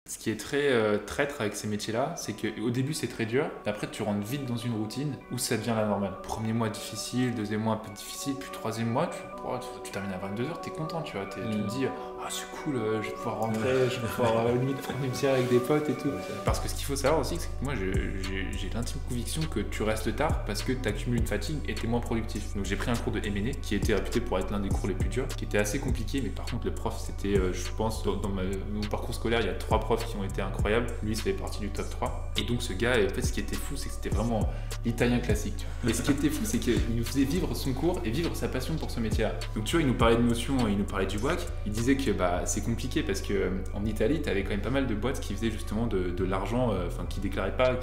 Ce qui est très traître avec ces métiers-là, c'est qu'au début c'est très dur, et après tu rentres vite dans une routine où ça devient la normale. Premier mois difficile, deuxième mois un peu difficile, puis troisième mois tu termines à 22h, t'es content, tu vois, tu te dis ah c'est cool, je vais pouvoir rentrer, je vais pouvoir limite prendre une bière avec des potes et tout. Parce que ce qu'il faut savoir aussi, c'est que moi j'ai l'intime conviction que tu restes tard parce que tu accumules une fatigue et t'es moins productif. Donc j'ai pris un cours de M&A qui était réputé pour être l'un des cours les plus durs, qui était assez compliqué, mais par contre le prof c'était, je pense, dans mon parcours scolaire, il y a 3 profs qui ont été incroyables. Lui, ça fait partie du top 3. Et donc, ce gars, en fait, ce qui était fou, c'est que c'était vraiment l'italien classique. Tu vois. Et ce qui était fou, c'est qu'il nous faisait vivre son cours et vivre sa passion pour ce métier-là. Donc, tu vois, il nous parlait de notions, il nous parlait du WAC. Il disait que c'est compliqué parce qu'en Italie, tu avais quand même pas mal de boîtes qui faisaient justement de l'argent, qui déclaraient pas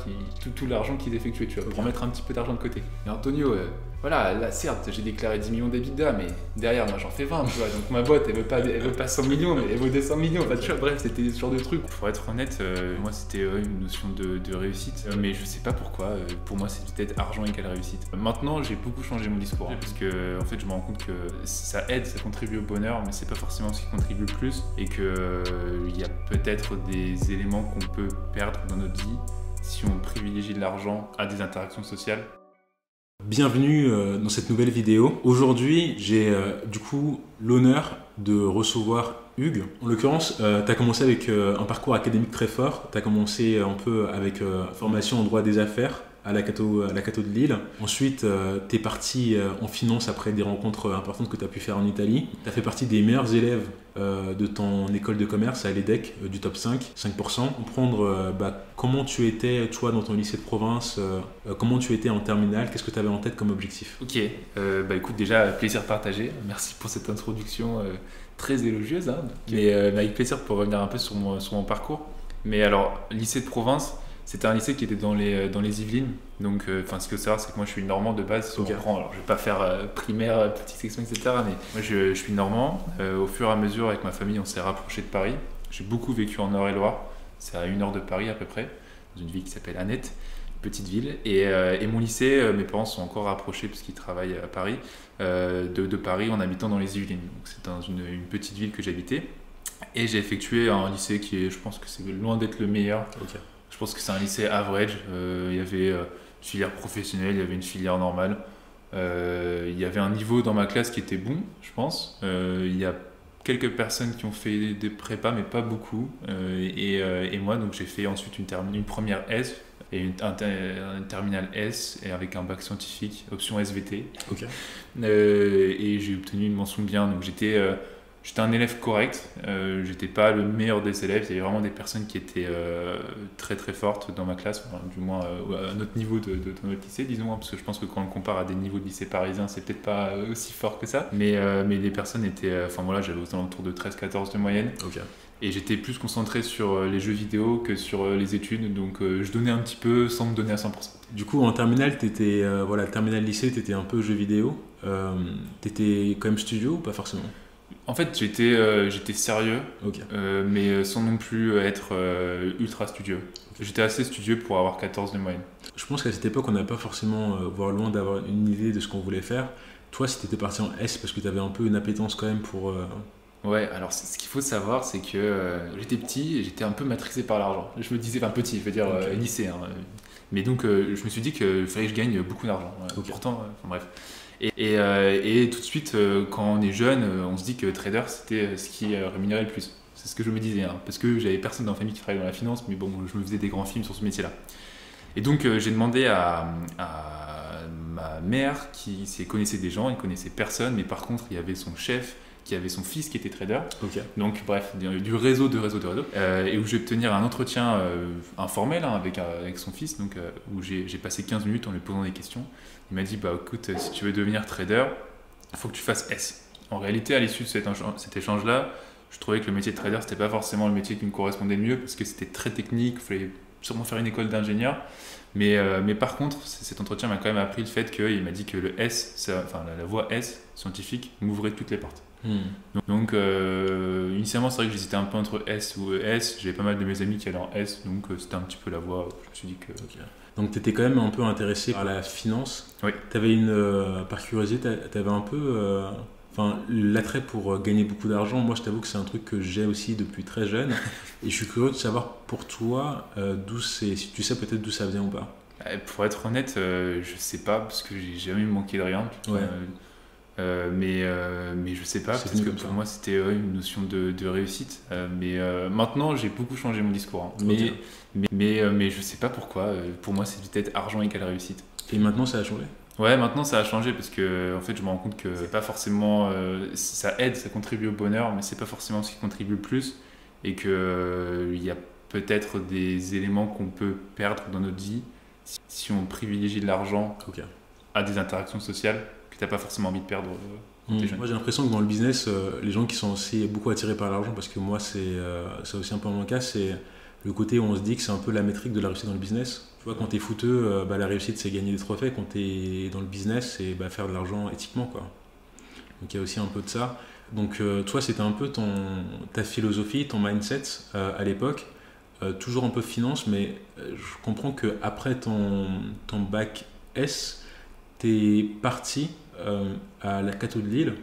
tout l'argent qu'ils effectuaient, tu vois, pour mettre un petit peu d'argent de côté. Et Antonio, voilà, là certes j'ai déclaré 10 millions d'EBITDA, mais derrière moi j'en fais 20, tu vois, donc ma boîte elle veut pas 100 millions, mais elle vaut 200 millions, enfin, tu vois, bref, c'était ce genre de truc. Pour être honnête, moi c'était une notion de réussite, mais je sais pas pourquoi, pour moi c'est peut-être argent égale réussite. Maintenant j'ai beaucoup changé mon discours, parce que en fait je me rends compte que ça aide, ça contribue au bonheur, mais c'est pas forcément ce qui contribue le plus, et que il y a peut-être des éléments qu'on peut perdre dans notre vie si on privilégie de l'argent à des interactions sociales. Bienvenue dans cette nouvelle vidéo. Aujourd'hui, j'ai du coup l'honneur de recevoir Hugues. En l'occurrence, tu as commencé avec un parcours académique très fort. Tu as commencé un peu avec formation en droit des affaires à la Cato de Lille. Ensuite, tu es parti en finance après des rencontres importantes que tu as pu faire en Italie. Tu as fait partie des meilleurs élèves de ton école de commerce à l'EDEC, du top 5%. Comprendre comment tu étais, toi, dans ton lycée de province, comment tu étais en terminale, qu'est-ce que tu avais en tête comme objectif? Ok, écoute, déjà, plaisir partagé. Merci pour cette introduction très élogieuse, hein. Mais avec plaisir pour revenir un peu sur mon parcours. Mais alors, lycée de province, c'était un lycée qui était dans les Yvelines. Donc, ce qu'il faut savoir, c'est que moi, je suis normand de base. Okay. Alors, je vais pas faire primaire, petite section, etc. Mais moi, je suis normand. Au fur et à mesure, avec ma famille, on s'est rapproché de Paris. J'ai beaucoup vécu en Eure-et-Loire. C'est à 1 heure de Paris à peu près, dans une ville qui s'appelle Annette, petite ville. Et mon lycée, mes parents sont encore rapprochés parce qu'ils travaillent à Paris, de Paris en habitant dans les Yvelines. Donc, c'est dans une petite ville que j'habitais. Et j'ai effectué un lycée qui est, je pense que c'est loin d'être le meilleur. Okay. Je pense que c'est un lycée average. Il y avait une filière professionnelle, il y avait une filière normale. Il y avait un niveau dans ma classe qui était bon, je pense. Il y a quelques personnes qui ont fait des prépas, mais pas beaucoup. Et moi, donc, j'ai fait ensuite une première S et une terminale S et avec un bac scientifique, option SVT. Okay. Et j'ai obtenu une mention bien. Donc j'étais un élève correct, j'étais pas le meilleur des élèves, il y avait vraiment des personnes qui étaient très très fortes dans ma classe, enfin, du moins à notre niveau de notre lycée, disons, hein, parce que je pense que quand on le compare à des niveaux de lycée parisien, c'est peut-être pas aussi fort que ça, mais les personnes étaient, j'avais aux alentours de 13-14 de moyenne. Okay. Et j'étais plus concentré sur les jeux vidéo que sur les études, donc je donnais un petit peu sans me donner à 100%. Du coup, en terminale, terminale lycée, t'étais un peu jeux vidéo. T'étais quand même studio ou pas forcément? En fait, j'étais sérieux, okay. Mais sans non plus être ultra studieux. J'étais assez studieux pour avoir 14 de moyenne. Je pense qu'à cette époque, on n'a pas forcément, voire loin d'avoir une idée de ce qu'on voulait faire. Toi, si t'étais parti en S, parce que t'avais un peu une appétence quand même pour... Ouais, alors ce qu'il faut savoir, c'est que j'étais petit et j'étais un peu matrixé par l'argent. Je me disais, petit, je veux dire okay. Lycée. Hein, mais donc, je me suis dit qu'il fallait que je gagne beaucoup d'argent. Okay. Pourtant, bref. Et tout de suite, quand on est jeune, on se dit que trader, c'était ce qui rémunérait le plus. C'est ce que je me disais, hein, parce que j'avais personne dans la famille qui travaillait dans la finance, mais bon, je me faisais des grands films sur ce métier-là. Et donc, j'ai demandé à ma mère qui connaissait des gens, il connaissait personne, mais par contre, il y avait son chef qui avait son fils qui était trader. Okay. Donc bref, du réseau. Et où je vais obtenir un entretien informel hein, avec son fils, donc, où j'ai passé 15 minutes en lui posant des questions. Il m'a dit, écoute, si tu veux devenir trader, il faut que tu fasses S. En réalité, à l'issue de cet échange-là, je trouvais que le métier de trader, c'était pas forcément le métier qui me correspondait le mieux, parce que c'était très technique, il fallait sûrement faire une école d'ingénieur. Mais par contre, cet entretien m'a quand même appris le fait qu'il m'a dit que le S, la voie S scientifique, m'ouvrait toutes les portes. Donc initialement c'est vrai que j'hésitais un peu entre S ou ES, j'avais pas mal de mes amis qui allaient en S, donc c'était un petit peu la voie, je me suis dit que... Okay. Donc tu étais quand même un peu intéressé par la finance. Oui. T'avais par curiosité, t'avais un peu Enfin, l'attrait pour gagner beaucoup d'argent, moi je t'avoue que c'est un truc que j'ai aussi depuis très jeune. Et je suis curieux de savoir pour toi, si tu sais peut-être d'où ça vient ou pas. Pour être honnête, je sais pas parce que j'ai jamais manqué de rien. Ouais. Mais je sais pas C'est parce venu que comme pour ça. moi c'était une notion de réussite. Maintenant j'ai beaucoup changé mon discours. Hein. Ok. Mais je sais pas pourquoi. Pour moi c'est peut-être argent égale réussite. Et maintenant ça a changé? Ouais, maintenant ça a changé parce que en fait je me rends compte que c'est pas forcément ça aide, ça contribue au bonheur, mais c'est pas forcément ce qui contribue le plus et que il y a peut-être des éléments qu'on peut perdre dans notre vie si on privilégie de l'argent Ok. à des interactions sociales que t'as pas forcément envie de perdre quand t'es jeune. Moi j'ai l'impression que dans le business, les gens qui sont aussi beaucoup attirés par l'argent, parce que moi c'est aussi un peu mon cas, c'est le côté où on se dit que c'est un peu la métrique de la réussite dans le business. Tu vois, quand t'es footeux, la réussite c'est gagner des trophées. Quand t'es dans le business, c'est faire de l'argent éthiquement, quoi. Donc il y a aussi un peu de ça. Donc toi, c'était un peu ta philosophie, ton mindset à l'époque. Toujours un peu finance, mais je comprends qu'après ton bac S, t'es parti à la Cato de Lille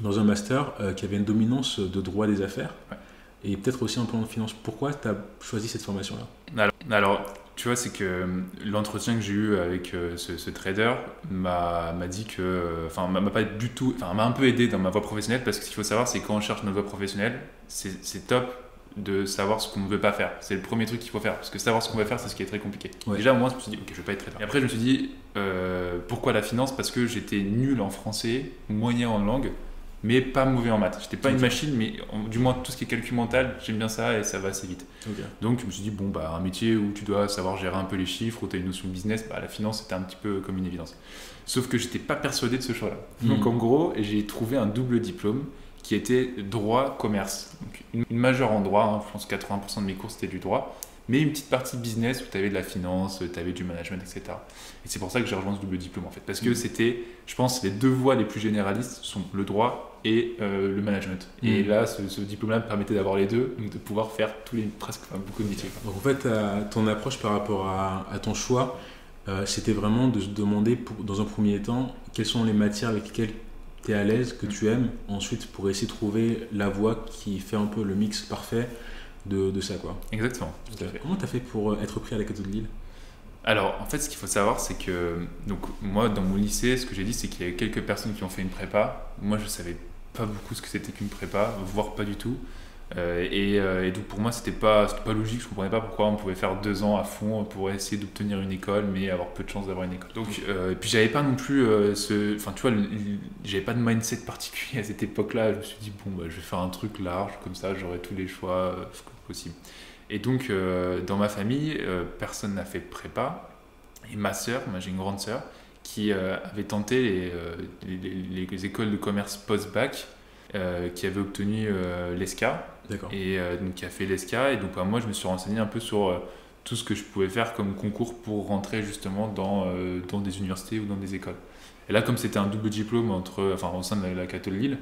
dans un master qui avait une dominance de droit des affaires Ouais. et peut-être aussi un peu en finance. Pourquoi tu as choisi cette formation-là? Alors, tu vois, c'est que l'entretien que j'ai eu avec ce trader m'a dit que, enfin, m'a pas du tout, enfin, m'a un peu aidé dans ma voie professionnelle parce que ce qu'il faut savoir, c'est que quand on cherche notre voie professionnelle, c'est top de savoir ce qu'on ne veut pas faire. C'est le premier truc qu'il faut faire parce que savoir ce qu'on veut faire, c'est ce qui est très compliqué. Ouais. Déjà, moi, je me suis dit, ok, je vais pas être trader. Et après, je me suis dit, pourquoi la finance? Parce que j'étais nul en français, moyen en langue, mais pas mauvais en maths. J'étais pas une machine, mais du moins tout ce qui est calcul mental, j'aime bien ça et ça va assez vite. Ok. Donc je me suis dit, bon, un métier où tu dois savoir gérer un peu les chiffres, où tu as une notion de business, la finance c'était un petit peu comme une évidence. Sauf que j'étais pas persuadé de ce choix-là. Donc en gros, j'ai trouvé un double diplôme qui était droit commerce. Donc, une majeure en droit, hein, je pense que 80% de mes cours c'était du droit, mais une petite partie business où tu avais de la finance, tu avais du management, etc. Et c'est pour ça que j'ai rejoint ce double diplôme en fait. Parce que c'était, je pense, les deux voies les plus généralistes sont le droit et le management. Et là, ce diplôme-là me permettait d'avoir les deux, donc de pouvoir faire beaucoup de métiers. Donc en fait, ton approche par rapport à ton choix, c'était vraiment de se demander, dans un premier temps, quelles sont les matières avec lesquelles tu es à l'aise, que tu aimes, ensuite pour essayer de trouver la voie qui fait un peu le mix parfait de ça, quoi. Exactement. Tout à fait. Comment tu as fait pour être pris à la Cato de Lille? Alors, en fait, ce qu'il faut savoir, c'est que donc, moi, dans mon lycée, ce que j'ai dit, c'est qu'il y avait quelques personnes qui ont fait une prépa. Moi, je savais pas beaucoup ce que c'était qu'une prépa, voire pas du tout. Et donc, pour moi, c'était pas logique. Je comprenais pas pourquoi on pouvait faire 2 ans à fond pour essayer d'obtenir une école, mais avoir peu de chance d'avoir une école. Donc, et puis, j'avais pas non plus enfin, tu vois, j'avais pas de mindset particulier à cette époque-là. Je me suis dit, bon, je vais faire un truc large, comme ça, j'aurai tous les choix possibles. Et donc, dans ma famille, personne n'a fait prépa. Et ma sœur, moi j'ai une grande sœur, qui avait tenté les écoles de commerce post-bac, qui avait obtenu l'ESCA. D'accord. Et donc, qui a fait l'ESCA. Et donc, moi, je me suis renseigné un peu sur tout ce que je pouvais faire comme concours pour rentrer justement dans des universités ou dans des écoles. Et là, comme c'était un double diplôme au sein de la Cato de Lille,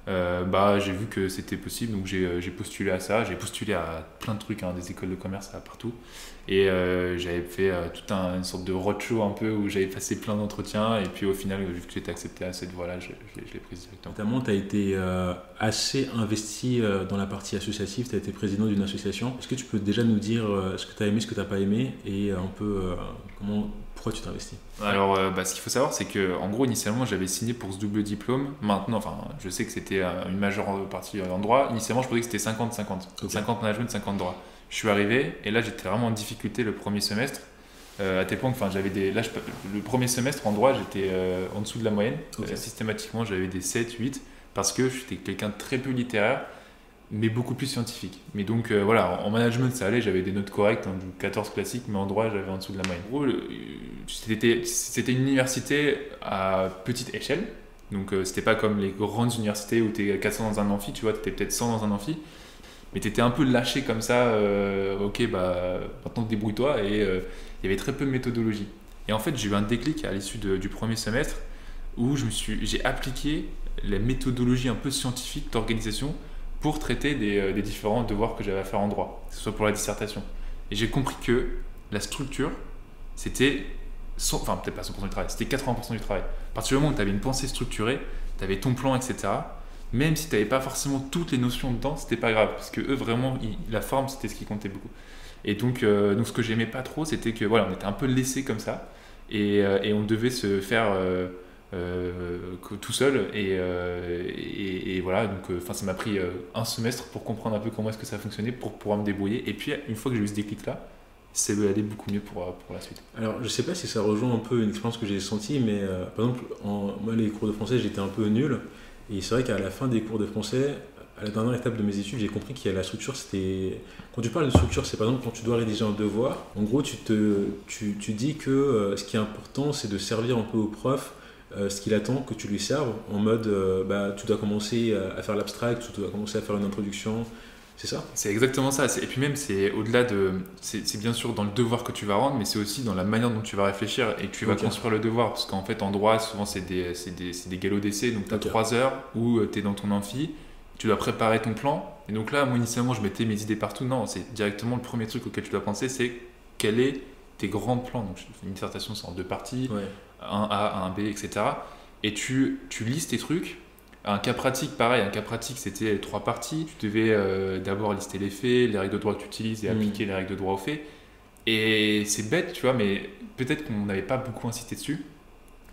j'ai vu que c'était possible, donc j'ai postulé à ça. J'ai postulé à plein de trucs, hein, des écoles de commerce partout. Et j'avais fait une sorte de roadshow un peu où j'avais passé plein d'entretiens. Et puis au final, vu que j'étais accepté à cette voie-là, je l'ai prise directement. Notamment, tu as été assez investi dans la partie associative, tu as été président d'une association. Est-ce que tu peux déjà nous dire ce que tu as aimé, ce que tu n'as pas aimé et un peu pourquoi tu t'es investi? Alors, ce qu'il faut savoir, c'est que en gros, initialement, j'avais signé pour ce double diplôme. Maintenant, je sais que c'était une majeure partie en droit. Initialement, je pensais que c'était 50-50. Okay. 50 management, 50 droit. Je suis arrivé et là, j'étais vraiment en difficulté le premier semestre. À tel point que le premier semestre en droit, j'étais en dessous de la moyenne. Okay. Systématiquement, j'avais des 7, 8 parce que j'étais quelqu'un de très peu littéraire, mais beaucoup plus scientifique. Mais donc en management ça allait, j'avais des notes correctes, du 14 classique, mais en droit j'avais en dessous de la moyenne. En gros, c'était une université à petite échelle, donc c'était pas comme les grandes universités où t'es 400 dans un amphi, tu vois, t'étais peut-être 100 dans un amphi, mais t'étais un peu lâché comme ça, maintenant débrouille-toi, et il y avait très peu de méthodologie. Et en fait j'ai eu un déclic à l'issue du premier semestre où j'ai appliqué la méthodologie un peu scientifique d'organisation pour traiter des différents devoirs que j'avais à faire en droit, que ce soit pour la dissertation. Et j'ai compris que la structure, c'était, peut-être pas 100% du travail, c'était 80% du travail. À partir du moment où tu avais une pensée structurée, tu avais ton plan, etc., même si tu n'avais pas forcément toutes les notions dedans, c'était pas grave, parce que eux, vraiment, la forme, c'était ce qui comptait beaucoup. Et donc ce que j'aimais pas trop, c'était que voilà, on était un peu laissés comme ça, et on devait se faire tout seul, et voilà, donc ça m'a pris un semestre pour comprendre un peu comment est-ce que ça fonctionnait, pour pouvoir me débrouiller, et puis une fois que j'ai eu ce déclic-là, c'est allé beaucoup mieux pour la suite. Alors, je sais pas si ça rejoint un peu une expérience que j'ai sentie, mais par exemple, moi, les cours de français, j'étais un peu nul. Et c'est vrai qu'à la fin des cours de français, à la dernière étape de mes études, j'ai compris qu'il y a la structure. C'était... Quand tu parles de structure, c'est par exemple quand tu dois rédiger un devoir. En gros, tu dis que ce qui est important, c'est de servir un peu au prof ce qu'il attend que tu lui serves. En mode, tu dois commencer à faire l'abstract, tu dois commencer à faire une introduction. C'est ça? C'est exactement ça. Et puis même, c'est au-delà de... C'est bien sûr dans le devoir que tu vas rendre, mais c'est aussi dans la manière dont tu vas réfléchir et que tu vas construire le devoir. Parce qu'en fait, en droit, souvent, c'est des galops d'essai. Donc, tu as 3 heures où tu es dans ton amphi, tu dois préparer ton plan. Et donc là, moi, initialement, je mettais mes idées partout. Non, c'est directement le premier truc auquel tu dois penser, c'est quel est tes grands plans. Donc, une dissertation, c'est en 2 parties, un A, un B, etc. Et tu listes tes trucs. Un cas pratique, pareil, un cas pratique c'était 3 parties. Tu devais d'abord lister les faits, les règles de droit que tu utilises et appliquer les règles de droit aux faits. Et c'est bête, tu vois, mais peut-être qu'on n'avait pas beaucoup insisté dessus.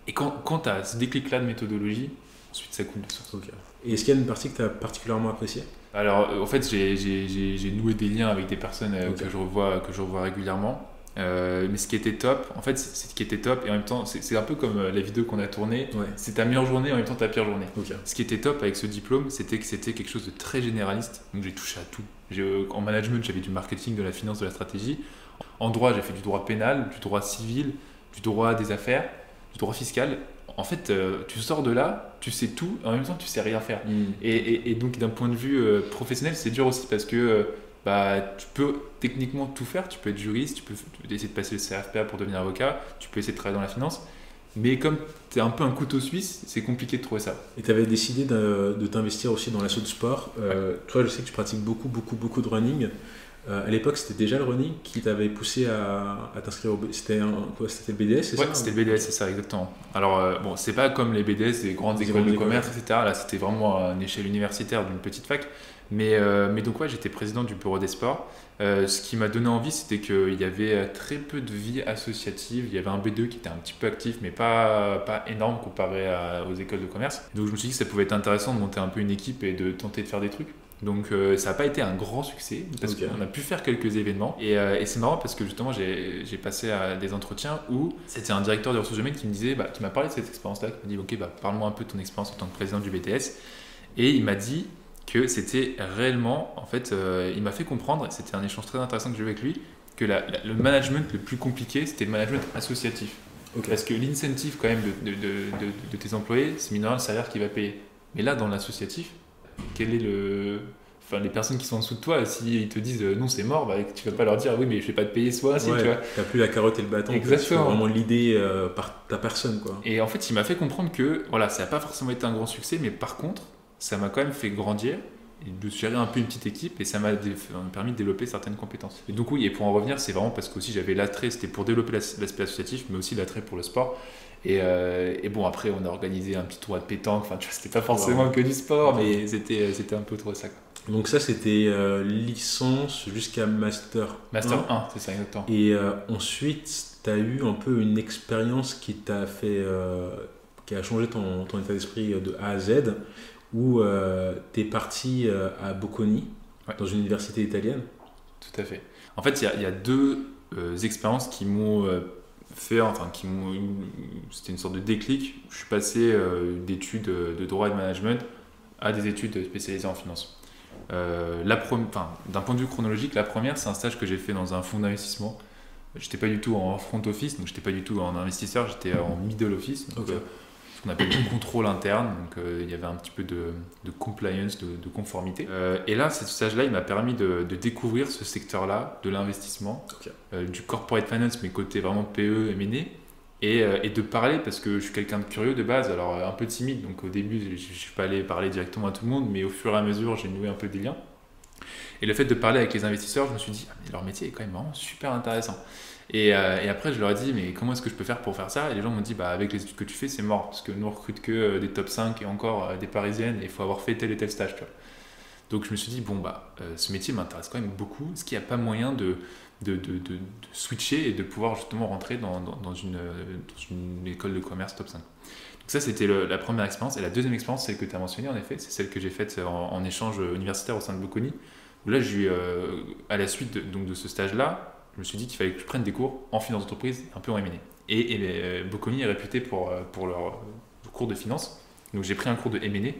Et quand tu as ce déclic-là de méthodologie, ensuite ça coule de source. Okay. Et est-ce qu'il y a une partie que tu as particulièrement appréciée? Alors en fait, j'ai noué des liens avec des personnes que je revois régulièrement. Mais ce qui était top, en fait, c'est ce qui était top, et en même temps, c'est un peu comme la vidéo qu'on a tournée. C'est ta meilleure journée, en même temps ta pire journée. Ce qui était top avec ce diplôme, c'était que c'était quelque chose de très généraliste. Donc j'ai touché à tout. En management, j'avais du marketing, de la finance, de la stratégie. En droit, j'ai fait du droit pénal, du droit civil, du droit des affaires, du droit fiscal. En fait, tu sors de là, tu sais tout, en même temps, tu sais rien faire. Et donc, d'un point de vue professionnel, c'est dur aussi parce que tu peux techniquement tout faire. Tu peux être juriste, tu peux essayer de passer le CRFPA pour devenir avocat, tu peux essayer de travailler dans la finance. Mais comme tu es un peu un couteau suisse, c'est compliqué de trouver ça. Et tu avais décidé de t'investir aussi dans l'assaut de sport. Toi, je sais que tu pratiques beaucoup de running. À l'époque, c'était déjà le running qui t'avait poussé à t'inscrire au... C'était le BDS, c'est ça? Ouais, c'était le BDS, c'est ça, exactement. Alors, c'est pas comme les BDS des grandes écoles de commerce, etc. Là, c'était vraiment à une échelle universitaire d'une petite fac. Mais donc, j'étais président du bureau des sports. Ce qui m'a donné envie, c'était qu'il y avait très peu de vie associative. Il y avait un B2 qui était un petit peu actif, mais pas énorme comparé aux écoles de commerce. Donc, je me suis dit que ça pouvait être intéressant de monter un peu une équipe et de tenter de faire des trucs. Donc ça n'a pas été un grand succès parce qu'on a pu faire quelques événements et c'est marrant parce que justement j'ai passé à des entretiens où c'était un directeur de ressources humaines qui me disait, qui m'a parlé de cette expérience-là, qui m'a dit parle-moi un peu de ton expérience en tant que président du BTS, et il m'a dit que c'était réellement, en fait, il m'a fait comprendre, et c'était un échange très intéressant que j'ai eu avec lui, que le management le plus compliqué c'était le management associatif. Parce que l'incentive quand même de tes employés, c'est mine de rien le salaire qu'il va payer. Mais là dans l'associatif, quel est les personnes qui sont en dessous de toi, s'ils te disent non c'est mort, tu vas pas leur dire oui mais je vais pas te payer soit si, tu vois. T'as plus la carotte et le bâton. Exactement. Tu vraiment l'idée par ta personne, quoi. Et en fait il m'a fait comprendre que voilà, ça n'a pas forcément été un grand succès, mais par contre ça m'a quand même fait grandir et de gérer un peu une petite équipe, et ça m'a permis de développer certaines compétences. Et donc oui, et pour en revenir, c'est vraiment parce que aussi j'avais l'attrait, c'était pour développer l'aspect associatif, mais aussi l'attrait pour le sport. Et bon, après on a organisé un petit tournoi de pétanque, tu vois, c'était pas forcément que du sport, mais c'était un peu trop ça, quoi. Donc ça c'était licence jusqu'à master 1, c'est ça, exactement. Et ensuite tu as eu un peu une expérience qui t'a fait qui a changé ton état d'esprit de A à Z, où tu es parti à Bocconi, dans une université italienne. Tout à fait. En fait, il y a 2 expériences qui m'ont c'était une sorte de déclic. Je suis passé d'études de droit et de management à des études spécialisées en finance. D'un point de vue chronologique, la première, c'est un stage que j'ai fait dans un fonds d'investissement. J'étais pas du tout en front office, donc j'étais pas du tout en investisseur, j'étais en middle office. Donc, ce qu'on appelle le contrôle interne, donc il y avait un petit peu de compliance, de conformité. Et là, ce stage-là, il m'a permis de découvrir ce secteur-là, de l'investissement, du corporate finance, mais côté vraiment PE, M&A, et de parler, parce que je suis quelqu'un de curieux de base, alors un peu timide, donc au début, je ne suis pas allé parler directement à tout le monde, mais au fur et à mesure, j'ai noué un peu des liens. Et le fait de parler avec les investisseurs, je me suis dit, ah, mais leur métier est quand même vraiment super intéressant. Et après, je leur ai dit, mais comment est-ce que je peux faire pour faire ça? Et les gens m'ont dit, bah, avec les études que tu fais, c'est mort, parce que nous, on recrute que des top 5 et encore des parisiennes, et il faut avoir fait tel et tel stage. Tu vois. Donc je me suis dit, bon, bah, ce métier m'intéresse quand même beaucoup. Est-ce qu'il n'y a pas moyen de switcher et de pouvoir justement rentrer dans une école de commerce top 5? Donc ça, c'était la première expérience. Et la deuxième expérience, celle que tu as mentionnée, en effet, c'est celle que j'ai faite en échange universitaire au sein de Bocconi, où là, j'ai eu, à la suite de ce stage-là, je me suis dit qu'il fallait que je prenne des cours en finance d'entreprise, un peu en M&A. Et Bocconi est réputé pour leur cours de finance. Donc j'ai pris un cours de M&A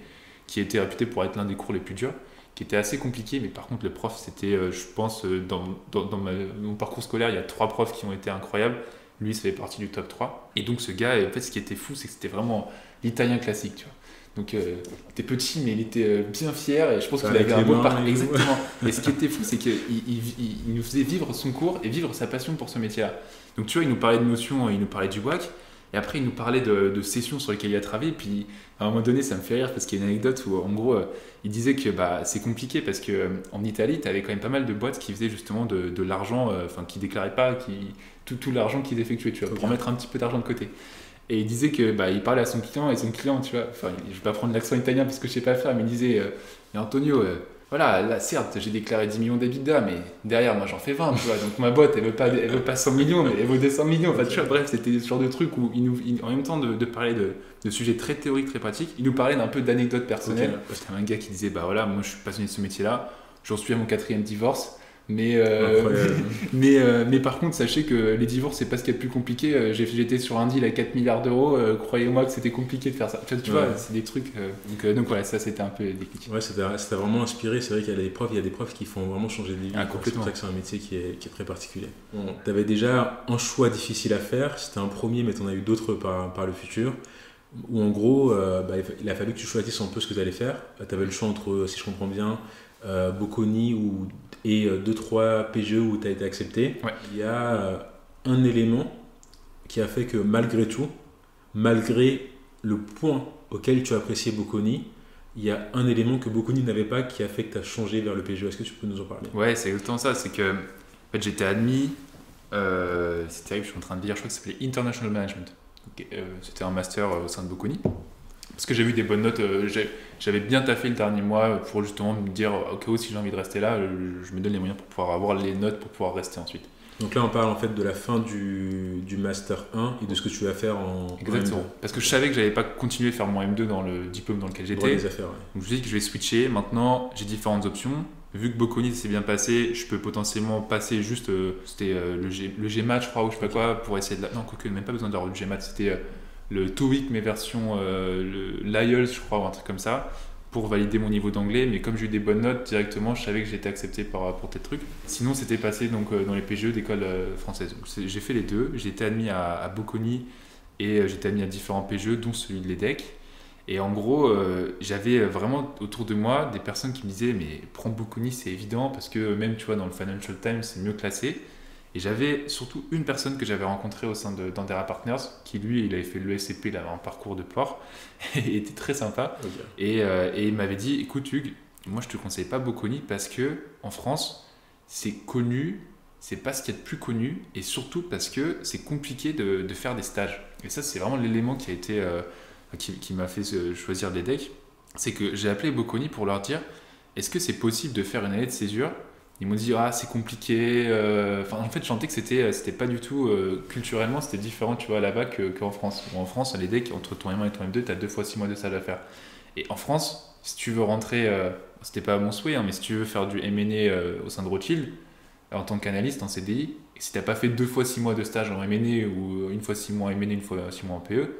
qui était réputé pour être l'un des cours les plus durs, qui était assez compliqué, mais par contre le prof, c'était, je pense, dans mon parcours scolaire, il y a 3 profs qui ont été incroyables. Lui, ça fait partie du top 3. Et donc ce gars, en fait, ce qui était fou, c'est que c'était vraiment l'italien classique, tu vois. Donc il était petit, mais il était bien fier, et je pense qu'il avait un bon parcours. Exactement. Et ce qui était fou, c'est qu'il nous faisait vivre son cours et vivre sa passion pour ce métier-là. Donc tu vois, il nous parlait de notions, il nous parlait du WAC, et après il nous parlait de sessions sur lesquelles il a travaillé. Puis à un moment donné, ça me fait rire parce qu'il y a une anecdote où en gros, il disait que bah, c'est compliqué parce qu'en Italie, tu avais quand même pas mal de boîtes qui faisaient justement de l'argent, qui déclaraient pas, tout l'argent qu'ils effectuaient, tu vois, pour mettre un petit peu d'argent de côté. Et il disait que bah, il parlait à son client, et son client, tu vois, enfin, je vais pas prendre l'accent italien parce que je sais pas le faire, mais il disait, mais Antonio, voilà, là certes, j'ai déclaré 10 millions d'EBITDA, mais derrière, moi j'en fais 20, tu vois, donc ma boîte, elle veut pas 100 millions, mais elle vaut des 100 millions, enfin, tu vois, bref, c'était ce genre de truc où en même temps de parler de sujets très théoriques, très pratiques, il nous parlait d'un peu d'anecdotes personnelles. Okay. C'était un gars qui disait, bah voilà, moi je suis passionné de ce métier-là, j'en suis à mon 4e divorce. Mais par contre, sachez que les divorces, c'est pas ce qu'il y a de plus compliqué. J'étais sur un deal à 4 milliards d'euros. Croyez-moi que c'était compliqué de faire ça. Tu vois, c'est des trucs. Donc voilà, ça c'était un peu déclic. Ouais, ça t'a vraiment inspiré. C'est vrai qu'il y a des profs qui font vraiment changer des vies. C'est pour ça que c'est un métier qui est très particulier. Bon, tu avais déjà un choix difficile à faire. C'était un premier, mais tu en as eu d'autres par le futur. Où en gros, il a fallu que tu choisisses un peu ce que tu allais faire. Tu avais le choix entre, si je comprends bien, Bocconi et 2-3 PGE où tu as été accepté. Ouais. Il y a un élément qui a fait que malgré tout, malgré le point auquel tu appréciais Bocconi, il y a un élément que Bocconi n'avait pas qui a fait que tu as changé vers le PGE. Est-ce que tu peux nous en parler? Ouais, c'est exactement ça. C'est que en fait, j'étais admis, c'est terrible, je suis en train de dire, je crois que ça s'appelait International Management. C'était un master au sein de Bocconi. Parce que j'ai eu des bonnes notes, j'avais bien taffé le dernier mois pour justement me dire au cas où si j'ai envie de rester là, je me donne les moyens pour pouvoir avoir les notes pour pouvoir rester ensuite. Donc là on parle en fait de la fin du Master 1 et de ce que tu vas faire en Exactement. M2. Parce que je savais que j'allais pas continuer à faire mon M2 dans le diplôme dans lequel j'étais. Droit des affaires, ouais. Donc je me suis dit que je vais switcher. Maintenant j'ai différentes options. Vu que Bocconi s'est bien passé, je peux potentiellement passer juste, c'était le GMAT je crois ou je sais pas quoi, pour essayer de non quoique même pas besoin d'avoir le GMAT, c'était le TOEIC mais version l'IELTS je crois ou un truc comme ça pour valider mon niveau d'anglais, mais comme j'ai eu des bonnes notes directement, je savais que j'étais accepté pour tel truc. Sinon c'était passé donc dans les PGE d'école française. Donc, j'ai fait les deux, j'ai été admis à Bocconi et j'étais admis à différents PGE dont celui de l'EDEC. Et en gros, j'avais vraiment autour de moi des personnes qui me disaient mais prends Bocconi, c'est évident parce que même tu vois dans le Financial Times c'est mieux classé. Et j'avais surtout une personne que j'avais rencontrée au sein d'Andera Partners qui lui il avait fait l'ESCP, il avait un parcours de porc et il était très sympa. Okay. Et il m'avait dit écoute Hugues, moi je te conseille pas Bocconi parce que en France c'est connu, c'est pas ce qu'il y a de plus connu et surtout parce que c'est compliqué de faire des stages. Et ça c'est vraiment l'élément qui a été qui m'a fait choisir l'EDEC, c'est que j'ai appelé Bocconi pour leur dire est-ce que c'est possible de faire une année de césure? Ils m'ont dit c'est compliqué. En fait, je sentais que c'était pas du tout culturellement, c'était différent, tu vois, là-bas qu'en France. En France, à l'EDEC, entre ton M1 et ton M2, tu as 2 fois 6 mois de stage à faire. Et en France, si tu veux rentrer, c'était pas mon souhait, mais si tu veux faire du M&A au sein de Rothschild, en tant qu'analyste en CDI, et si tu n'as pas fait 2 fois 6 mois de stage en M&A ou une fois 6 mois en M&A, une fois 6 mois en PE,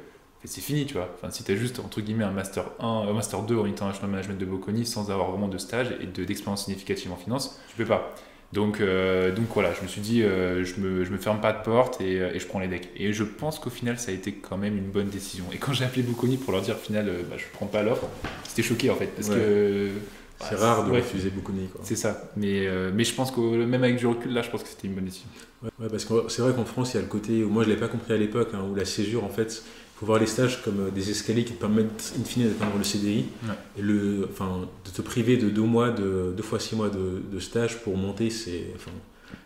c'est fini, tu vois. Enfin, si tu as juste, entre guillemets, un Master 2 en International Management de Bocconi sans avoir vraiment de stage et d'expérience significative en finance, tu peux pas. Donc voilà, je me suis dit, je me ferme pas de porte et je prends les decks. Et je pense qu'au final, ça a été quand même une bonne décision. Et quand j'ai appelé Bocconi pour leur dire, au final, je prends pas l'offre, j'étais choqué en fait. Parce que c'est rare de refuser Bocconi. C'est ça. Mais je pense que même avec du recul, là, je pense que c'était une bonne décision. Ouais, parce que c'est vrai qu'en France, il y a le côté, moi je l'ai pas compris à l'époque, où la césure, en fait, faut voir les stages comme des escaliers qui te permettent in fine d'atteindre le CDI. Ouais. Et de te priver de 2 mois, 2 fois 6 mois de stage pour monter, c'est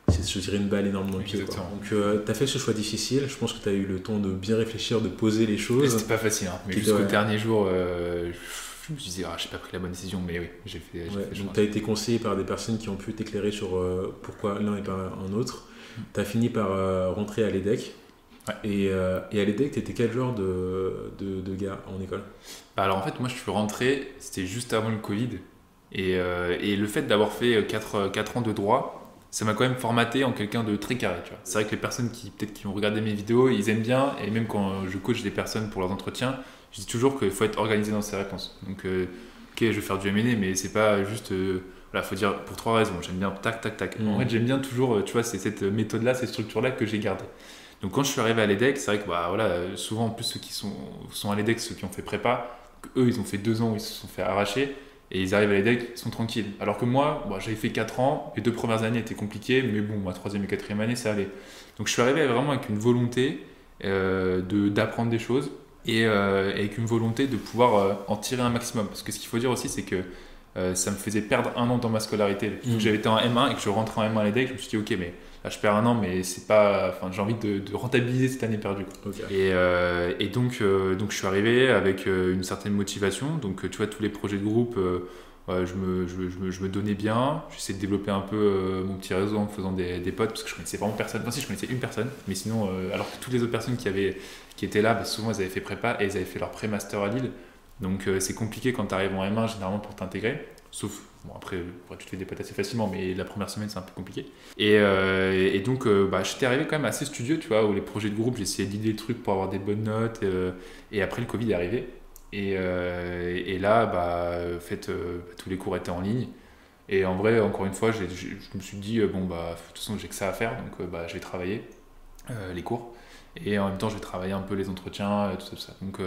se tirer une balle énorme dans le pied. Quoi. Donc tu as fait ce choix difficile, je pense que tu as eu le temps de bien réfléchir, de poser les choses. C'était pas facile, hein. Mais jusqu'au dernier jour, je me suis dit, j'ai pas pris la bonne décision, mais oui, j'ai fait donc tu as été conseillé par des personnes qui ont pu t'éclairer sur pourquoi l'un et pas un autre. Tu as fini par rentrer à l'EDEC. Ouais. Et à l'EDEC, tu étais quel genre de gars en école? Alors en fait, moi je suis rentré, c'était juste avant le Covid. Et le fait d'avoir fait 4 ans de droit, ça m'a quand même formaté en quelqu'un de très carré. Tu vois. C'est vrai que les personnes qui ont regardé mes vidéos, ils aiment bien. Et même quand je coach des personnes pour leurs entretiens, je dis toujours qu'il faut être organisé dans ses réponses. Donc, ok, je vais faire du M&A, mais c'est pas juste... voilà, faut dire pour 3 raisons. J'aime bien tac, tac, tac. En fait, j'aime bien toujours, tu vois, c'est cette méthode-là, cette structure-là que j'ai gardée. Donc, quand je suis arrivé à l'EDEC, c'est vrai que souvent, en plus, ceux qui sont à l'EDEC, ceux qui ont fait prépa, eux, ils ont fait 2 ans où ils se sont fait arracher. Et ils arrivent à l'EDEC, ils sont tranquilles. Alors que moi, j'avais fait 4 ans, les 2 premières années étaient compliquées, mais bon, ma 3e et 4e année, ça allait. Donc je suis arrivé vraiment avec une volonté d'apprendre des choses et avec une volonté de pouvoir en tirer un maximum. Parce que ce qu'il faut dire aussi, c'est que ça me faisait perdre 1 an dans ma scolarité. J'avais été en M1 et que je rentrais en M1 à l'EDEC, je me suis dit, ok, mais là je perds 1 an, mais c'est pas. Enfin, j'ai envie de rentabiliser cette année perdue. Okay. Et donc je suis arrivé avec une certaine motivation. Donc tu vois, tous les projets de groupe, je me donnais bien. J'essayais de développer un peu mon petit réseau en faisant des potes, parce que je connaissais vraiment personne. Enfin, si, je connaissais une personne, mais sinon, alors que toutes les autres personnes qui étaient là, souvent elles avaient fait prépa et elles avaient fait leur pré-master à Lille. Donc c'est compliqué quand tu arrives en M1 généralement pour t'intégrer. Sauf, après, tu te fais des potes assez facilement, mais la première semaine, c'est un peu compliqué. Et donc, j'étais arrivé quand même assez studieux, tu vois, où les projets de groupe, j'essayais d'idées des trucs pour avoir des bonnes notes. Et après, le Covid est arrivé. Et là, tous les cours étaient en ligne. Et en vrai, encore une fois, je me suis dit, de toute façon, j'ai que ça à faire, donc je vais travailler les cours. Et en même temps, je vais travailler un peu les entretiens, tout ça. Donc,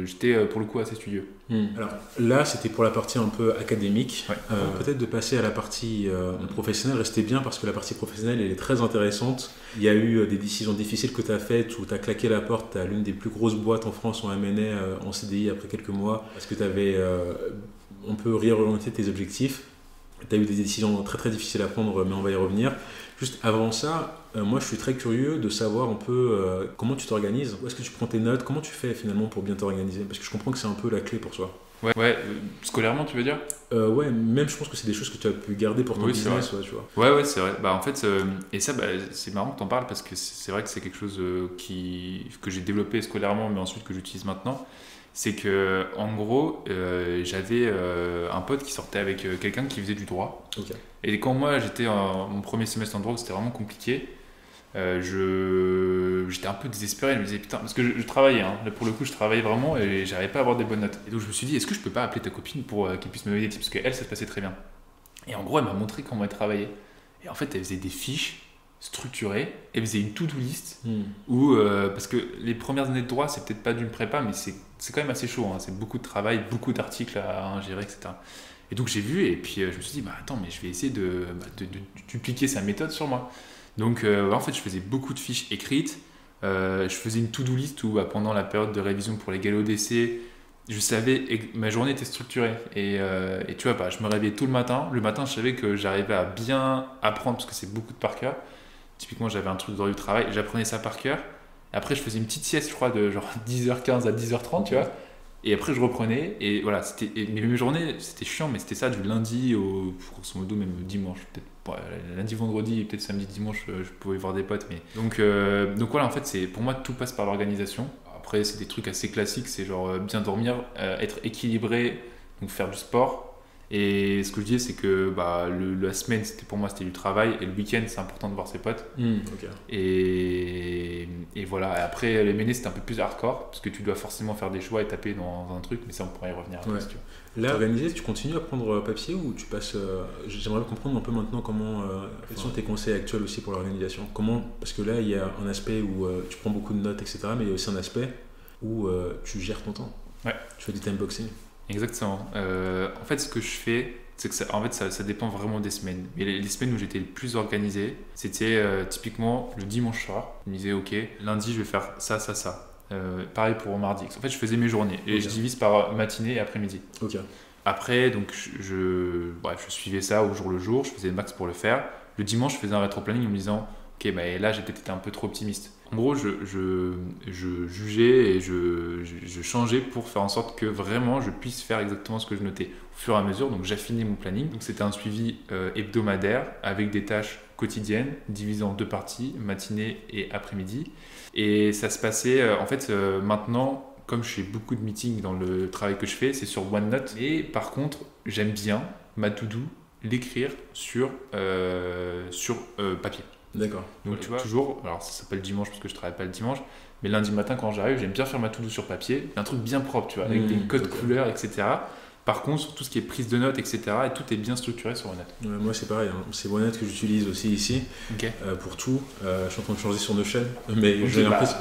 j'étais pour le coup assez studieux. Alors là, c'était pour la partie un peu académique. Ouais. Peut-être de passer à la partie professionnelle, restait bien parce que la partie professionnelle, elle est très intéressante. Il y a eu des décisions difficiles que tu as faites où tu as claqué la porte à l'une des plus grosses boîtes en France en M&A en CDI après quelques mois parce que tu avais un peu réorienté tes objectifs. Tu as eu des décisions très très difficiles à prendre, mais on va y revenir. Juste avant ça, moi je suis très curieux de savoir un peu comment tu t'organises, où est-ce que tu prends tes notes, comment tu fais finalement pour bien t'organiser, parce que je comprends que c'est un peu la clé pour toi. Ouais, scolairement tu veux dire? Ouais, même je pense que c'est des choses que tu as pu garder pour ton business, tu vois. Ouais, c'est vrai. En fait, et ça, c'est marrant que tu en parles parce que c'est vrai que c'est quelque chose que j'ai développé scolairement, mais ensuite que j'utilise maintenant. C'est que en gros, j'avais un pote qui sortait avec quelqu'un qui faisait du droit. Okay. Et quand moi j'étais mon premier semestre en droit, c'était vraiment compliqué. J'étais un peu désespéré. Je me disais putain, parce que je travaillais. Hein. Là, pour le coup, je travaillais vraiment et j'arrivais pas à avoir des bonnes notes. Et donc je me suis dit, est-ce que je peux pas appeler ta copine pour qu'elle puisse me donner des tips, parce qu'elle, ça se passait très bien. Et en gros, elle m'a montré comment elle travaillait. Et en fait, elle faisait des fiches structurée, elle faisait une to-do list où, parce que les premières années de droit, c'est peut-être pas d'une prépa, mais c'est quand même assez chaud, hein. C'est beaucoup de travail, beaucoup d'articles à ingérer, etc. Et donc j'ai vu, et puis je me suis dit, attends, mais je vais essayer de dupliquer sa méthode sur moi. Donc en fait, je faisais beaucoup de fiches écrites, je faisais une to-do list où pendant la période de révision pour les galops d'essai, je savais, ma journée était structurée et tu vois, je me réveillais tôt le matin, je savais que j'arrivais à bien apprendre parce que c'est beaucoup de par cœur. Typiquement, j'avais un truc droit du travail, j'apprenais ça par cœur. Après, je faisais une petite sieste, je crois, de genre 10h15 à 10h30, tu vois. Et après, je reprenais. Et voilà, mes journées, c'était chiant, mais c'était ça du lundi au, grosso modo, même dimanche. Peut-être lundi, vendredi, peut-être samedi, dimanche, je pouvais voir des potes. Mais... Donc voilà, en fait, pour moi, tout passe par l'organisation. Après, c'est des trucs assez classiques, c'est genre bien dormir, être équilibré, donc faire du sport. Et ce que je disais, c'est que la semaine, pour moi, c'était du travail. Et le week-end, c'est important de voir ses potes. Okay. Et voilà. Et après, les ménés, c'était un peu plus hardcore. Parce que tu dois forcément faire des choix et taper dans un truc. Mais ça, on pourrait y revenir après, si tu veux. Là, organisé, tu continues à prendre papier ou tu passes... J'aimerais comprendre un peu maintenant quels sont tes conseils actuels aussi pour l'organisation. Parce que là, il y a un aspect où tu prends beaucoup de notes, etc. Mais il y a aussi un aspect où tu gères ton temps. Ouais. Tu fais du time boxing. Exactement. En fait, ce que je fais, c'est que ça dépend vraiment des semaines. Mais les semaines où j'étais le plus organisé, c'était typiquement le dimanche soir. Je me disais, ok, lundi, je vais faire ça, ça, ça. Pareil pour mardi. En fait, je faisais mes journées et je divise par matinée et après-midi. Ok. Après, donc, bref, je suivais ça au jour le jour, je faisais le max pour le faire. Le dimanche, je faisais un rétro-planning en me disant, ok, bah, là, j'ai peut-être été un peu trop optimiste. En gros, je jugeais et je changeais pour faire en sorte que vraiment je puisse faire exactement ce que je notais au fur et à mesure. Donc, j'affinais mon planning. Donc, c'était un suivi hebdomadaire avec des tâches quotidiennes divisées en 2 parties, matinée et après-midi. Et ça se passait, maintenant, comme je fais beaucoup de meetings dans le travail que je fais, c'est sur OneNote. Et par contre, j'aime bien ma to-do, l'écrire sur papier. D'accord. Donc tu vois, toujours, alors ça s'appelle dimanche parce que je travaille pas le dimanche, mais lundi matin quand j'arrive, j'aime bien faire ma to-do sur papier, un truc bien propre, tu vois, avec des codes couleurs, etc. Par contre, sur tout ce qui est prise de notes, etc., et tout est bien structuré sur OneNote. Moi, c'est pareil. C'est OneNote que j'utilise aussi ici pour tout. Je suis en train de changer sur Notion, mais j'ai l'impression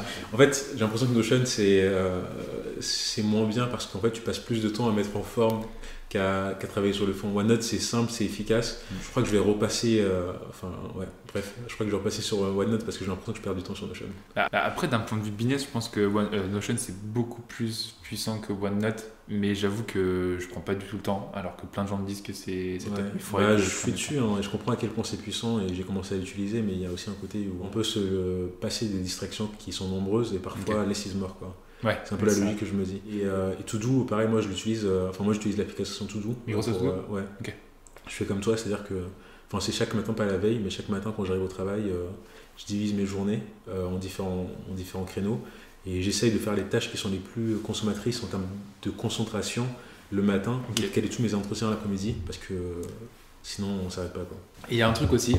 que Notion, c'est moins bien parce qu'en fait, tu passes plus de temps à mettre en forme qu'à travailler sur le fond. OneNote, c'est simple, c'est efficace. Je crois que je vais repasser... je crois que je vais repasser sur OneNote parce que j'ai l'impression que je perds du temps sur Notion. Après, d'un point de vue business, je pense que Notion, c'est beaucoup plus puissant que OneNote, mais j'avoue que je prends pas du tout le temps, alors que plein de gens me disent que c'est top. Je suis dessus et je comprends à quel point c'est puissant et j'ai commencé à l'utiliser, mais il y a aussi un côté où on peut se passer des distractions qui sont nombreuses et parfois less is more, quoi. Ouais, c'est un peu la logique que je me dis. Et To-Do, pareil, moi j'utilise l'application To-Do. Microsoft To-Do. Ouais. Okay. Je fais comme toi, c'est-à-dire que c'est chaque matin, pas la veille, mais chaque matin quand j'arrive au travail, je divise mes journées en différents créneaux et j'essaye de faire les tâches qui sont les plus consommatrices en termes de concentration le matin et de caler tous mes entretiens l'après-midi parce que sinon on s'arrête pas, quoi. Et il y a un truc aussi,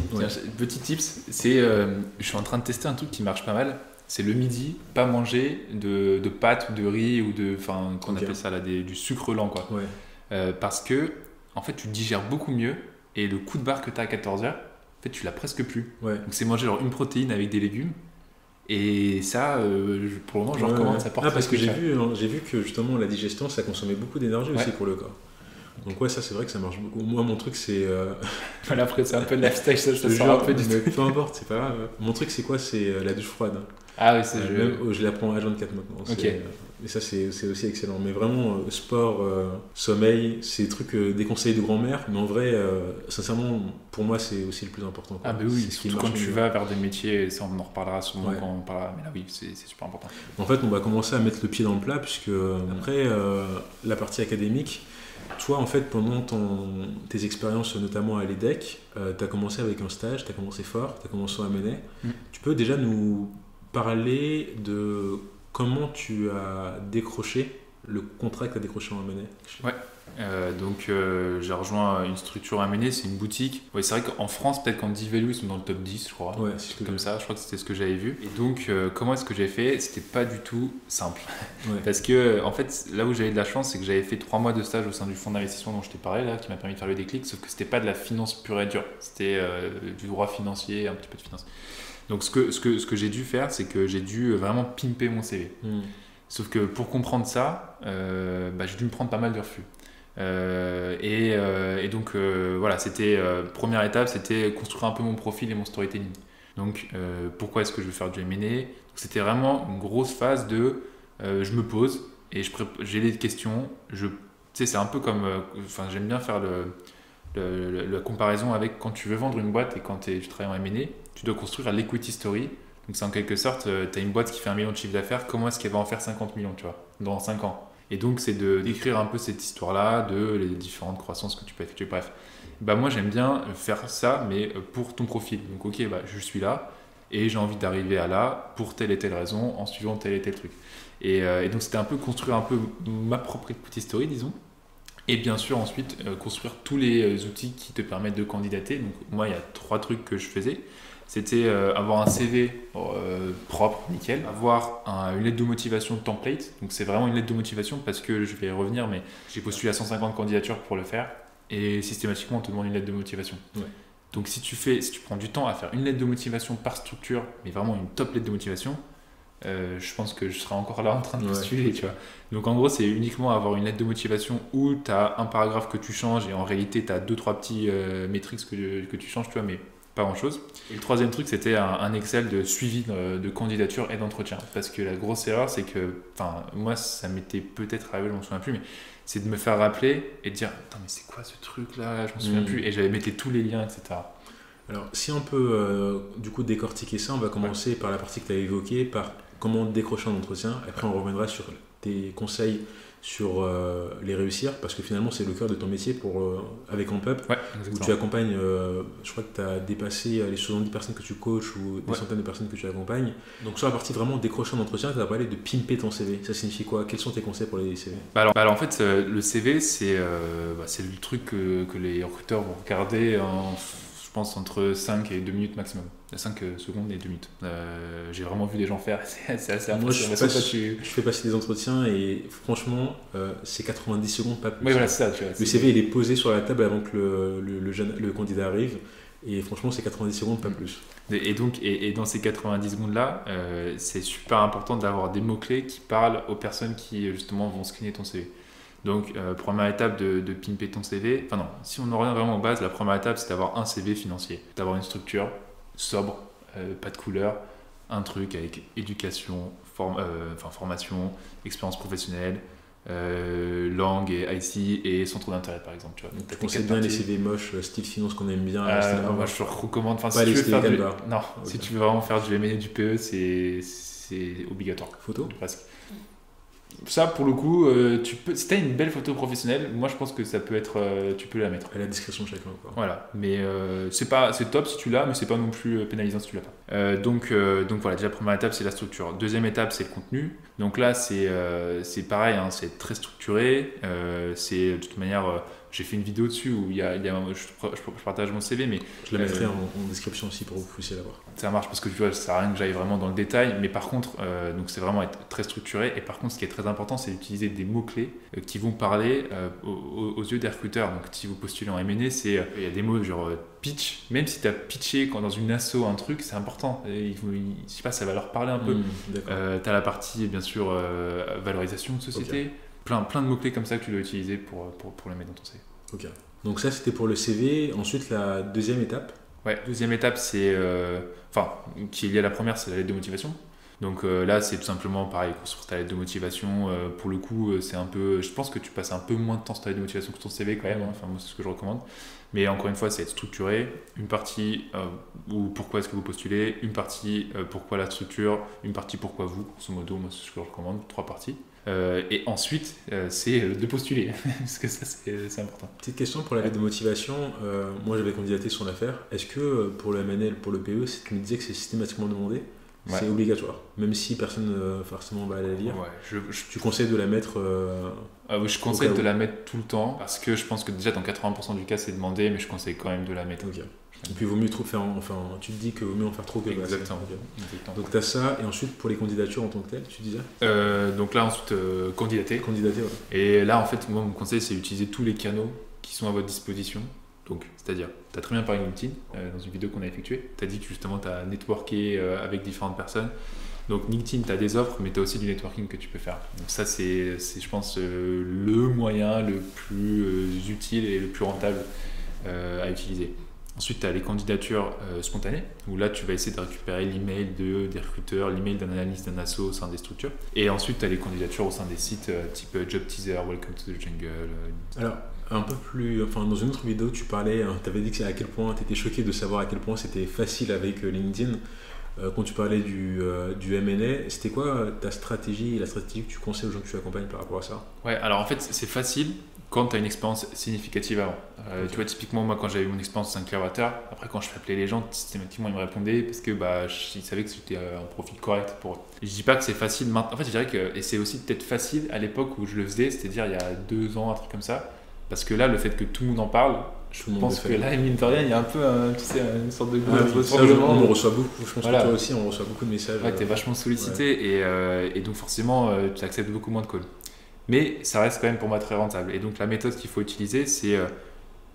petit tips, c'est je suis en train de tester un truc qui marche pas mal. C'est le midi, pas manger de pâtes ou de riz ou qu'on appelle ça là, du sucre lent, quoi. Parce que en fait tu digères beaucoup mieux et le coup de barre que tu as à 14h, en fait tu l'as presque plus. Donc c'est manger genre une protéine avec des légumes et ça pour le moment je recommande, ça porte parce que j'ai vu que justement la digestion ça consommait beaucoup d'énergie aussi pour le corps. Donc ça c'est vrai que ça marche beaucoup. Moi mon truc c'est après c'est un peu de lifestyle, ça sort un peu du mais peu importe, c'est pas grave. Mon truc c'est quoi? C'est la douche froide. Ah oui, c'est je la prends à 24 maintenant. Et ça c'est aussi excellent. Mais vraiment sport, sommeil, c'est des trucs déconseillés de grand-mère, mais en vrai sincèrement pour moi c'est aussi le plus important, quoi. Ah bah oui, surtout quand tu vas vers des métiers, ça on en reparlera souvent quand on parlera, mais là oui c'est super important. En fait on va commencer à mettre le pied dans le plat puisque après la partie académique. Toi, en fait, pendant tes expériences, notamment à l'EDEC, tu as commencé avec un stage, tu as commencé fort, tu as commencé à mener. Tu peux déjà nous parler de comment tu as décroché le contrat que tu as décroché en M&A? Ouais. Donc j'ai rejoint une structure M&A, c'est une boutique. Ouais, c'est vrai qu'en France, peut-être qu'en deal value, ils sont dans le top 10, je crois. Ouais, c'est comme ça, je crois que c'était ce que j'avais vu. Et donc, comment est-ce que j'ai fait? C'était pas du tout simple. Parce que, en fait, là où j'avais de la chance, c'est que j'avais fait 3 mois de stage au sein du fonds d'investissement dont je t'ai parlé, là, qui m'a permis de faire le déclic, sauf que c'était pas de la finance pure et dure. C'était du droit financier, un petit peu de finance. Donc, ce que j'ai dû faire, c'est que j'ai dû vraiment pimper mon CV. Sauf que pour comprendre ça, j'ai dû me prendre pas mal de refus. Et donc voilà, c'était première étape, c'était construire un peu mon profil et mon storytelling. Donc pourquoi est-ce que je veux faire du M&A? C'était vraiment une grosse phase de je me pose et j'ai des questions. C'est un peu comme j'aime bien faire la comparaison avec quand tu veux vendre une boîte et quand tu travailles en M&A, tu dois construire l'equity story. Donc c'est en quelque sorte, tu as une boîte qui fait 1 million de chiffre d'affaires, comment est-ce qu'elle va en faire 50 millions, tu vois, dans 5 ans? Et donc, c'est d'écrire un peu cette histoire-là, de les différentes croissances que tu peux effectuer. Bref, moi, j'aime bien faire ça, mais pour ton profil. Donc, ok, je suis là et j'ai envie d'arriver à là pour telle et telle raison, en suivant tel et tel truc. Et donc, c'était un peu construire un peu ma propre equity story, disons. Et bien sûr, ensuite, construire tous les outils qui te permettent de candidater. Donc, moi, il y a 3 trucs que je faisais. C'était avoir un CV propre, nickel, avoir une lettre de motivation template. Donc c'est vraiment une lettre de motivation parce que je vais y revenir, mais j'ai postulé à 150 candidatures pour le faire et systématiquement on te demande une lettre de motivation. Donc si tu prends du temps à faire une lettre de motivation par structure, mais vraiment une top lettre de motivation, je pense que je serai encore là en train de postuler, tu vois. Donc en gros c'est uniquement avoir une lettre de motivation où tu as un paragraphe que tu changes et en réalité tu as 2-3 petits métriques que tu changes, tu vois, mais pas grand-chose. Et le troisième truc, c'était un Excel de suivi de candidature et d'entretien. Parce que la grosse erreur, c'est que, enfin, moi, ça m'était peut-être arrivé, je m'en souviens plus, mais c'est de me faire rappeler et de dire, attends, mais c'est quoi ce truc-là? Je m'en souviens plus. Et j'avais mis tous les liens, etc. Alors, si on peut du coup décortiquer ça, on va commencer par la partie que tu as évoquée, par comment décrocher un entretien. Après, on reviendra sur tes conseils sur les réussir, parce que finalement, c'est le cœur de ton métier avec Amp'Up, où tu accompagnes, je crois que tu as dépassé les 70 personnes que tu coaches ou des centaines de personnes que tu accompagnes. Donc, sur la partie vraiment décrocher un entretien, tu as parlé de pimper ton CV. Ça signifie quoi? Quels sont tes conseils pour les CV? Alors en fait, le CV, c'est le truc que les recruteurs vont regarder je pense entre 5 et 2 minutes maximum. 5 secondes et 2 minutes. J'ai vraiment vu des gens faire, c'est assez impressionnant. Moi, je fais passer des entretiens et franchement, c'est 90 secondes, pas plus. Oui, voilà, ça, tu vois, le CV, il est posé sur la table avant que le candidat arrive et franchement, c'est 90 secondes, pas plus. Et donc, dans ces 90 secondes-là, c'est super important d'avoir des mots-clés qui parlent aux personnes qui, justement, vont screener ton CV. Donc, première étape de pimper ton CV. Enfin non, si on en revient vraiment aux bases, la première étape, c'est d'avoir un CV financier. D'avoir une structure sobre, pas de couleur, un truc avec éducation, formation, expérience professionnelle, langue et IC et centre d'intérêt, par exemple. Tu vois. Donc, tu conseilles bien les CV moches, style finance qu'on aime bien. Moi, je recommande. Pas si les CV Canva. Non, okay. Si tu veux vraiment faire du M&A du PE, c'est obligatoire. Photo presque. Ça, pour le coup, si tu as une belle photo professionnelle, moi je pense que ça peut être, tu peux la mettre. À la discrétion de chacun. Quoi. Voilà, mais c'est top si tu l'as, mais c'est pas non plus pénalisant si tu l'as pas. Donc voilà, déjà première étape c'est la structure. Deuxième étape c'est le contenu. Donc là c'est pareil, hein, c'est très structuré. C'est de toute manière, j'ai fait une vidéo dessus où je partage mon CV, mais je la mettrai en description aussi pour que vous puissiez la voir. Ça marche parce que tu vois, ça sert à rien que j'aille vraiment dans le détail, mais par contre, donc c'est vraiment être très structuré. Et par contre, ce qui est très important, c'est d'utiliser des mots-clés qui vont parler aux yeux des recruteurs. Donc si vous postulez en M&A, il y a des mots genre pitch. Même si tu as pitché dans une asso un truc, c'est important. Je sais pas, ça va leur parler un peu. Tu as la partie, bien sûr, valorisation de société. Okay. Plein de mots-clés comme ça que tu dois utiliser pour les mettre dans ton CV. Ok. Donc ça, c'était pour le CV. Ensuite, la deuxième étape. Ouais, deuxième étape, c'est, qui est liée à la première, c'est la lettre de motivation. Donc là, c'est tout simplement pareil, construire ta lettre de motivation. Pour le coup, c'est un peu, je pense que tu passes un peu moins de temps sur ta lettre de motivation que ton CV quand même. Hein. Enfin, moi, c'est ce que je recommande. Mais encore une fois, c'est être structuré. Une partie ou pourquoi est-ce que vous postulez, une partie pourquoi la structure, une partie pourquoi vous. Grosso modo, moi, c'est ce que je recommande. 3 parties. Et ensuite, c'est de postuler, parce que ça, c'est important. Petite question pour la lettre de motivation. Moi, j'avais candidaté sur l'affaire. Est-ce que pour le MNL, pour le PE, tu me disais que c'est systématiquement demandé? Ouais. C'est obligatoire, même si personne forcément va la lire. Ouais, tu conseilles de la mettre je conseille de la mettre tout le temps, parce que je pense que déjà dans 80% du cas, c'est demandé, mais je conseille quand même de la mettre. Okay. Et puis, il vaut mieux trop faire, tu te dis qu'il vaut mieux en faire trop que pas assez. Exactement. Donc, tu as ça, et ensuite, pour les candidatures en tant que telles, tu disais Donc là, ensuite, candidater. Candidater, ouais. Et là, en fait, moi, mon conseil, c'est d'utiliser tous les canaux qui sont à votre disposition. Donc, c'est-à-dire, tu as très bien parlé de LinkedIn dans une vidéo qu'on a effectuée. Tu as dit que justement, tu as networké avec différentes personnes. Donc, LinkedIn, tu as des offres, mais tu as aussi du networking que tu peux faire. Donc, ça, c'est je pense, le moyen le plus utile et le plus rentable à utiliser. Ensuite, tu as les candidatures spontanées, où là, tu vas essayer de récupérer l'email des recruteurs, l'email d'un analyste d'un asso au sein des structures. Et ensuite, tu as les candidatures au sein des sites type Job Teaser, Welcome to the Jungle. Alors, un peu plus, dans une autre vidéo, tu parlais, tu avais dit que à quel point tu étais choqué de savoir à quel point c'était facile avec LinkedIn. Quand tu parlais du M&A, c'était quoi ta stratégie et la stratégie que tu conseilles aux gens que tu accompagnes par rapport à ça? Ouais, alors en fait, c'est facile quand tu as une expérience significative avant. Okay. Tu vois, typiquement, moi, quand j'avais eu mon expérience Sinclair Water, après, quand je appelais les gens, systématiquement, ils me répondaient parce que ils savaient que c'était un profil correct pour eux. Et je dis pas que c'est facile maintenant. En fait, je dirais que, et c'est aussi peut-être facile à l'époque où je le faisais, c'est-à-dire il y a 2 ans, un truc comme ça. Parce que là, le fait que tout le monde en parle, je pense que là, mine de rien, il y a un peu une sorte de on me reçoit beaucoup, je pense que toi aussi, on reçoit beaucoup de messages. Ouais, t'es vachement sollicité et donc forcément, tu acceptes beaucoup moins de calls. Mais ça reste quand même pour moi très rentable. Et donc la méthode qu'il faut utiliser, c'est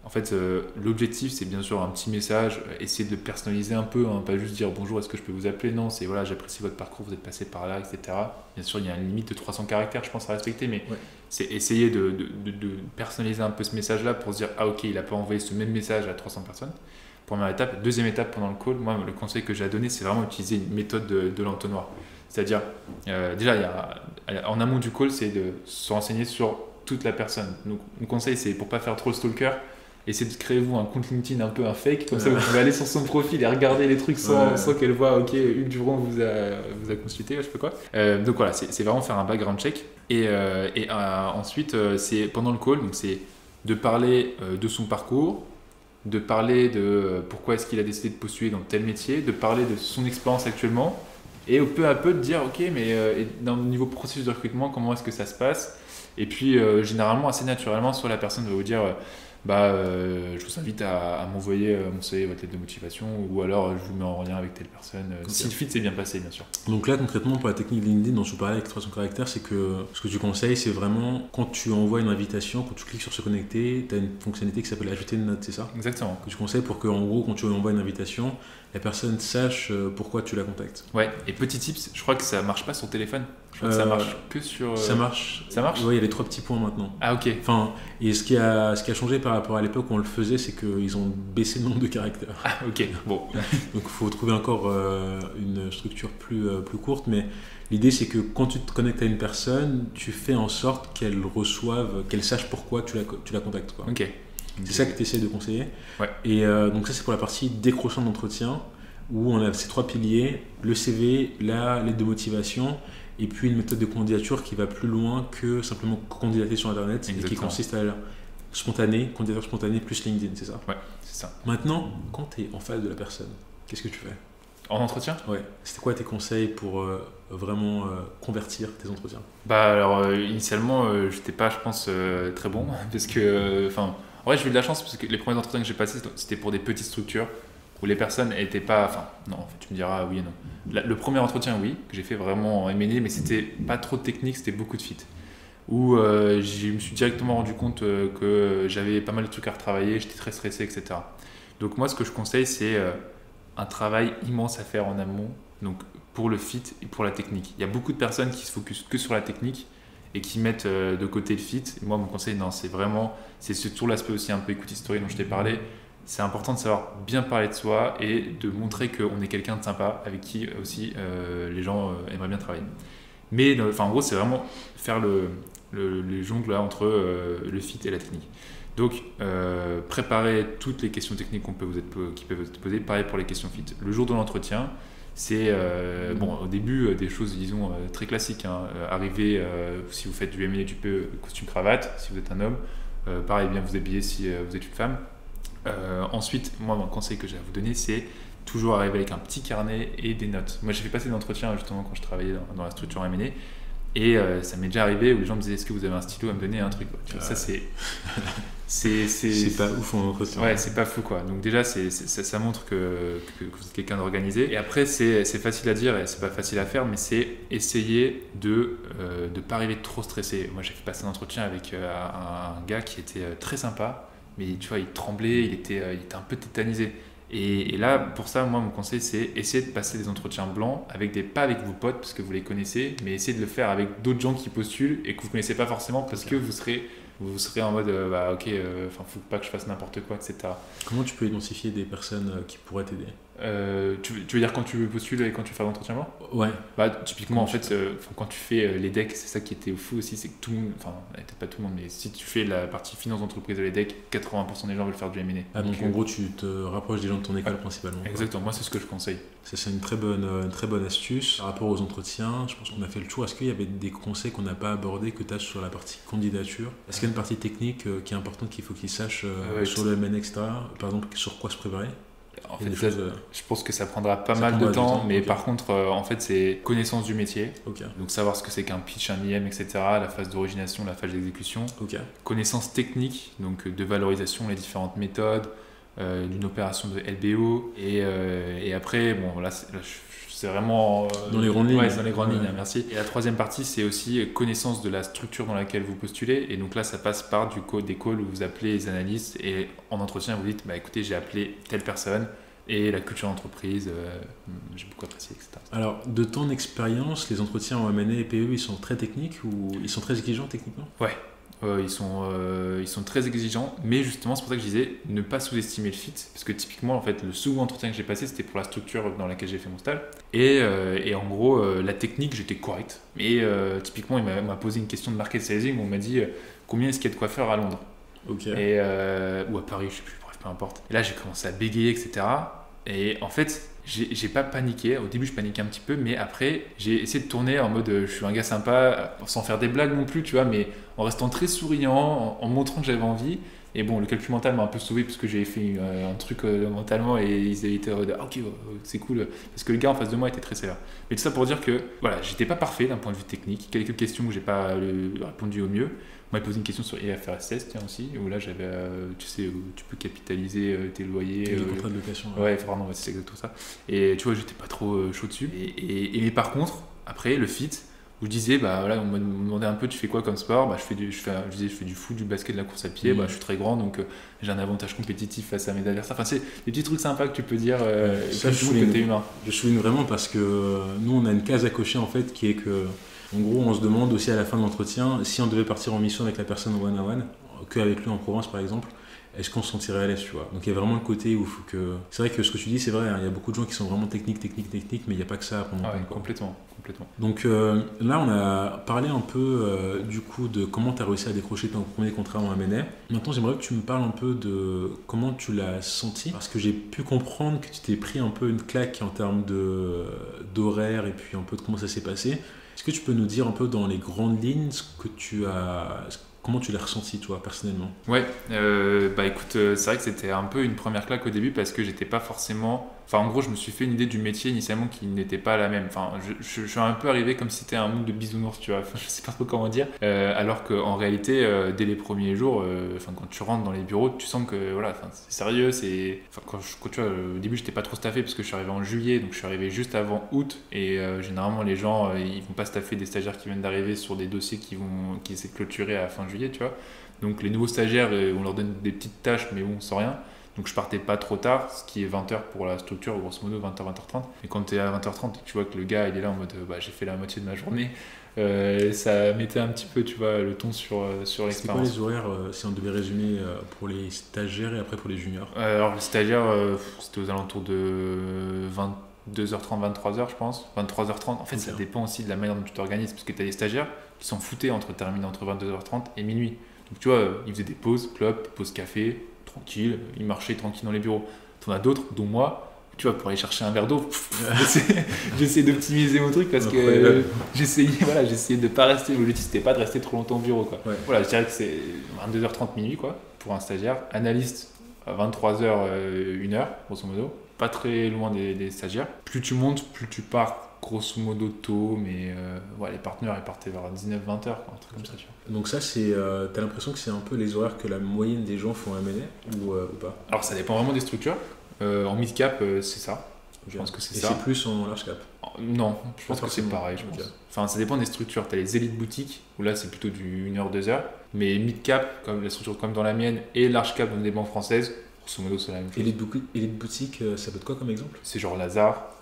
en fait l'objectif, c'est bien sûr un petit message, essayer de le personnaliser un peu, hein, pas juste dire bonjour, est-ce que je peux vous appeler? Non, c'est voilà, j'apprécie votre parcours, vous êtes passé par là, etc. Bien sûr, il y a une limite de 300 caractères, je pense, à respecter, mais c'est essayer de personnaliser un peu ce message-là pour se dire ah ok, il n'a pas envoyé ce même message à 300 personnes. première étape. Deuxième étape pendant le call, moi le conseil que j'ai à donner, c'est vraiment utiliser une méthode de l'entonnoir. C'est-à-dire, déjà, en amont du call, c'est de se renseigner sur toute la personne. Donc mon conseil, c'est pour pas faire trop le stalker, essayez de créer vous un compte LinkedIn un peu un fake, comme ça vous pouvez aller sur son profil et regarder les trucs sans qu'elle voit, ok, Hugues Duron vous a consulté, je sais pas quoi. Donc voilà, c'est vraiment faire un background check. Et ensuite, c'est pendant le call, donc c'est de parler de son parcours, de parler de pourquoi est-ce qu'il a décidé de postuler dans tel métier, de parler de son expérience actuellement, et peu à peu de dire, ok, mais dans le niveau processus de recrutement, comment est-ce que ça se passe? Et puis généralement, assez naturellement, soit la personne va vous dire, je vous invite à m'envoyer mon CV, votre lettre de motivation, ou alors je vous mets en lien avec telle personne. Si le fit s'est bien passé, bien sûr. Donc là, concrètement, pour la technique LinkedIn dont je parlais avec 300 caractères, c'est que ce que tu conseilles, c'est vraiment quand tu envoies une invitation, quand tu cliques sur se connecter, tu as une fonctionnalité qui s'appelle ajouter une note, c'est ça? Exactement. Que tu conseilles pour que, en gros, quand tu envoies une invitation, la personne sache pourquoi tu la contactes. Ouais, et petit tips, je crois que ça marche pas sur téléphone. Je crois que ça marche que sur. Ça marche. Ça marche? Oui, il y a les 3 petits points maintenant. Ah, ok. Enfin, et ce qui a changé par rapport à l'époque où on le faisait, c'est qu'ils ont baissé le nombre de caractères. Ah, ok, bon. Donc il faut trouver encore une structure plus courte, mais l'idée c'est que quand tu te connectes à une personne, tu fais en sorte qu'elle reçoive, qu'elle sache pourquoi tu la contactes, quoi. Ok. C'est ça que tu essaies de conseiller. Ouais. Et donc ça c'est pour la partie décrochant d'entretien, où on a ces 3 piliers, le CV, la lettre de motivation, et puis une méthode de candidature qui va plus loin que simplement candidater sur Internet. Exactement. Et qui consiste à candidature spontanée plus LinkedIn, c'est ça? Ouais, c'est ça. Maintenant, quand tu es en face de la personne, qu'est-ce que tu fais? En entretien? Ouais. C'était quoi tes conseils pour vraiment convertir tes entretiens? Alors, initialement, j'étais pas, je pense, très bon, parce que, en vrai, j'ai eu de la chance, parce que les premiers entretiens que j'ai passés, c'était pour des petites structures, où les personnes n'étaient pas, non, en fait, tu me diras oui et non. Le premier entretien, oui, que j'ai fait vraiment en M&A, mais c'était pas trop technique, c'était beaucoup de fit. Où je me suis directement rendu compte que j'avais pas mal de trucs à retravailler, j'étais très stressé, etc. Donc moi, ce que je conseille, c'est un travail immense à faire en amont, donc pour le fit et pour la technique. Il y a beaucoup de personnes qui se focusent que sur la technique et qui mettent de côté le fit. Et moi, mon conseil, non, c'est surtout l'aspect aussi un peu écoute history dont je t'ai parlé. C'est important de savoir bien parler de soi et de montrer qu'on est quelqu'un de sympa avec qui aussi les gens aimeraient bien travailler. Mais en gros, c'est vraiment faire le jongle là, entre le fit et la technique. Donc, préparer toutes les questions techniques qui peuvent être posées. Pareil pour les questions fit. Le jour de l'entretien, c'est au début des choses, disons, très classiques. Arriver, si vous faites du M&A, du PE, costume cravate, si vous êtes un homme. Pareil, bien vous habiller si vous êtes une femme. Ensuite, moi, mon conseil que j'ai à vous donner, c'est toujours arriver avec un petit carnet et des notes. Moi, j'ai fait passer des entretiens justement quand je travaillais dans la structure M&A. Et ça m'est déjà arrivé où les gens me disaient est-ce que vous avez un stylo à me donner un truc. Ça c'est pas ouf en entretien. Ouais, c'est pas fou quoi. Donc déjà ça montre que vous êtes quelqu'un d'organisé. Et après c'est facile à dire et c'est pas facile à faire, mais c'est essayer de pas arriver trop stressé. Moi j'ai fait passer un entretien avec un gars qui était très sympa, mais tu vois il tremblait, il était un peu tétanisé. Et là, pour ça, moi, mon conseil, c'est essayer de passer des entretiens blancs pas avec vos potes parce que vous les connaissez, mais essayer de le faire avec d'autres gens qui postulent et que vous ne connaissez pas forcément parce que vous serez en mode faut pas que je fasse n'importe quoi, etc. Comment tu peux identifier des personnes qui pourraient t'aider? Tu veux dire quand tu postules et quand tu fais l'entretien blanc? Ouais. Typiquement, en fait, quand tu fais les decks, c'est ça qui était fou aussi, c'est que tout le monde, peut-être pas tout le monde, mais si tu fais la partie finance d'entreprise de les decks, 80% des gens veulent faire du M&A. Ah, donc en gros, tu te rapproches des gens de ton école principalement. Exactement, moi c'est ce que je conseille. Ça, c'est une très bonne astuce. Par rapport aux entretiens, je pense qu'on a fait le tour. Est-ce qu'il y avait des conseils qu'on n'a pas abordés que tu as sur la partie candidature? Est-ce qu'il y a une partie technique qui est importante qu'il faut qu'ils sachent sur le M&A, etc. Par exemple, sur quoi se préparer? En fait, je pense que ça prendra pas mal de temps, mais okay. Par contre, en fait, c'est connaissance du métier. Okay. Donc, savoir ce que c'est qu'un pitch, un IM, etc., la phase d'origination, la phase d'exécution. Okay. Connaissance technique, donc de valorisation, les différentes méthodes, d'une opération de LBO. Et après, c'est vraiment dans les grandes lignes. Ouais, c'est dans les grandes lignes, merci. Et la troisième partie, c'est aussi connaissance de la structure dans laquelle vous postulez. Et donc là, ça passe par des calls où vous appelez les analystes et en entretien, vous dites écoutez, j'ai appelé telle personne et la culture d'entreprise, j'ai beaucoup apprécié, etc. Alors, de ton expérience, les entretiens en M&A et PE, ils sont très techniques ou ils sont très exigeants techniquement? Ouais. Ils sont très exigeants, mais justement c'est pour ça que je disais ne pas sous-estimer le fit, parce que typiquement en fait le second entretien que j'ai passé c'était pour la structure dans laquelle j'ai fait mon stage, et en gros la technique j'étais correct, mais typiquement il m'a posé une question de market sizing où on m'a dit combien est-ce qu'il y a de quoi faire à Londres, ou à Paris, je sais plus, bref peu importe. Et là j'ai commencé à bégayer etc. Et en fait j'ai pas paniqué, au début je paniquais un petit peu, mais après j'ai essayé de tourner en mode je suis un gars sympa, sans faire des blagues non plus, tu vois, mais en restant très souriant, en montrant que j'avais envie. Et bon, le calcul mental m'a un peu sauvé parce que j'avais fait un truc mentalement et ils étaient ah, ok, c'est cool, parce que le gars en face de moi était très sévère. Mais tout ça pour dire que voilà, j'étais pas parfait d'un point de vue technique, quelques questions où j'ai pas répondu au mieux. On m'a posé une question sur IFRS 16 tiens aussi, où là j'avais, tu sais, où tu peux capitaliser tes loyers. Les contrats de location. Ouais, pardon, c'est exactement ça. Et tu vois, j'étais pas trop chaud dessus. Mais par contre, après, le fit, où je disais, bah voilà, on me demandait un peu, tu fais quoi comme sport? Bah, je fais du foot, du basket, de la course à pied. Bah, je suis très grand, donc j'ai un avantage compétitif face à mes adversaires. Enfin, c'est des petits trucs sympas que tu peux dire. Ça, côté humain. Je souligne vraiment parce que nous, on a une case à cocher en fait qui est que, en gros, on se demande aussi à la fin de l'entretien si on devait partir en mission avec la personne one-on-one, qu'avec lui en Provence par exemple. Est-ce qu'on se sentirait à l'aise, tu vois? Donc il y a vraiment le côté où il faut que... C'est vrai que ce que tu dis, c'est vrai, hein, il y a beaucoup de gens qui sont vraiment techniques, mais il n'y a pas que ça à prendre en compte. Complètement. Donc là, on a parlé un peu du coup de comment tu as réussi à décrocher ton premier contrat en M&A. Maintenant, j'aimerais que tu me parles un peu de comment tu l'as senti, parce que j'ai pu comprendre que tu t'es pris un peu une claque en termes d'horaire et puis un peu de comment ça s'est passé. Est-ce que tu peux nous dire un peu dans les grandes lignes comment tu l'as ressenti, toi, personnellement? Ouais, bah écoute, c'est vrai que c'était un peu une première claque au début parce que j'étais pas forcément... Enfin, en gros, je me suis fait une idée du métier initialement qui n'était pas la même. Enfin, je suis un peu arrivé comme si c'était un monde de bisounours, tu vois. Enfin, je sais pas trop comment dire. Alors qu'en réalité, dès les premiers jours, quand tu rentres dans les bureaux, tu sens que voilà, c'est sérieux. Quand tu vois, au début, j'étais pas trop staffé parce que je suis arrivé en juillet, donc je suis arrivé juste avant août. Et généralement, les gens, ils vont pas staffer des stagiaires qui viennent d'arriver sur des dossiers qui essaient de clôturer à la fin juillet, tu vois. Donc les nouveaux stagiaires, on leur donne des petites tâches, mais bon, sans rien. Donc je partais pas trop tard, ce qui est 20h pour la structure, grosso modo 20h, 20h30. Et quand tu es à 20h30 et que tu vois que le gars il est là en mode j'ai fait la moitié de ma journée, ça mettait un petit peu, tu vois, le ton sur l'expérience. C'est quoi les horaires, si on devait résumer, pour les stagiaires et après pour les juniors? Alors les stagiaires, c'était aux alentours de 22h30, 23h je pense, 23h30. En fait ça dépend aussi de la manière dont tu t'organises, parce que tu as des stagiaires qui s'en foutaient terminer entre 22h30 et minuit. Donc tu vois, ils faisaient des pauses, clopes, pauses café, tranquille, ils marchaient tranquille dans les bureaux. T'en as d'autres, dont moi, tu vois, pour aller chercher un verre d'eau, j'essayais d'optimiser mon truc parce que j'essayais de pas rester, l'objectif c'était pas de rester trop longtemps au bureau, quoi. Ouais. Voilà, je dirais que c'est 22h30 minuit, quoi, pour un stagiaire. Analyste, à 23h, 1h, grosso modo. Pas très loin des stagiaires. Plus tu montes, plus tu pars grosso modo tôt, mais les partenaires ils partaient vers 19-20h, un truc comme ça, tu vois. Donc ça, t'as l'impression que c'est un peu les horaires que la moyenne des gens font à M&A ou pas? Alors ça dépend vraiment des structures. En mid-cap, c'est ça. Je pense que c'est ça. Et c'est plus en large cap? Non, je pense que c'est pareil. Enfin, ça dépend des structures. Tu as les élites boutiques, où là c'est plutôt du 1h, 2h. Mais mid-cap, comme la structure comme dans la mienne, et large cap dans des banques françaises, grosso modo c'est la même chose. Élite boutique, ça peut être quoi comme exemple? C'est genre Lazare,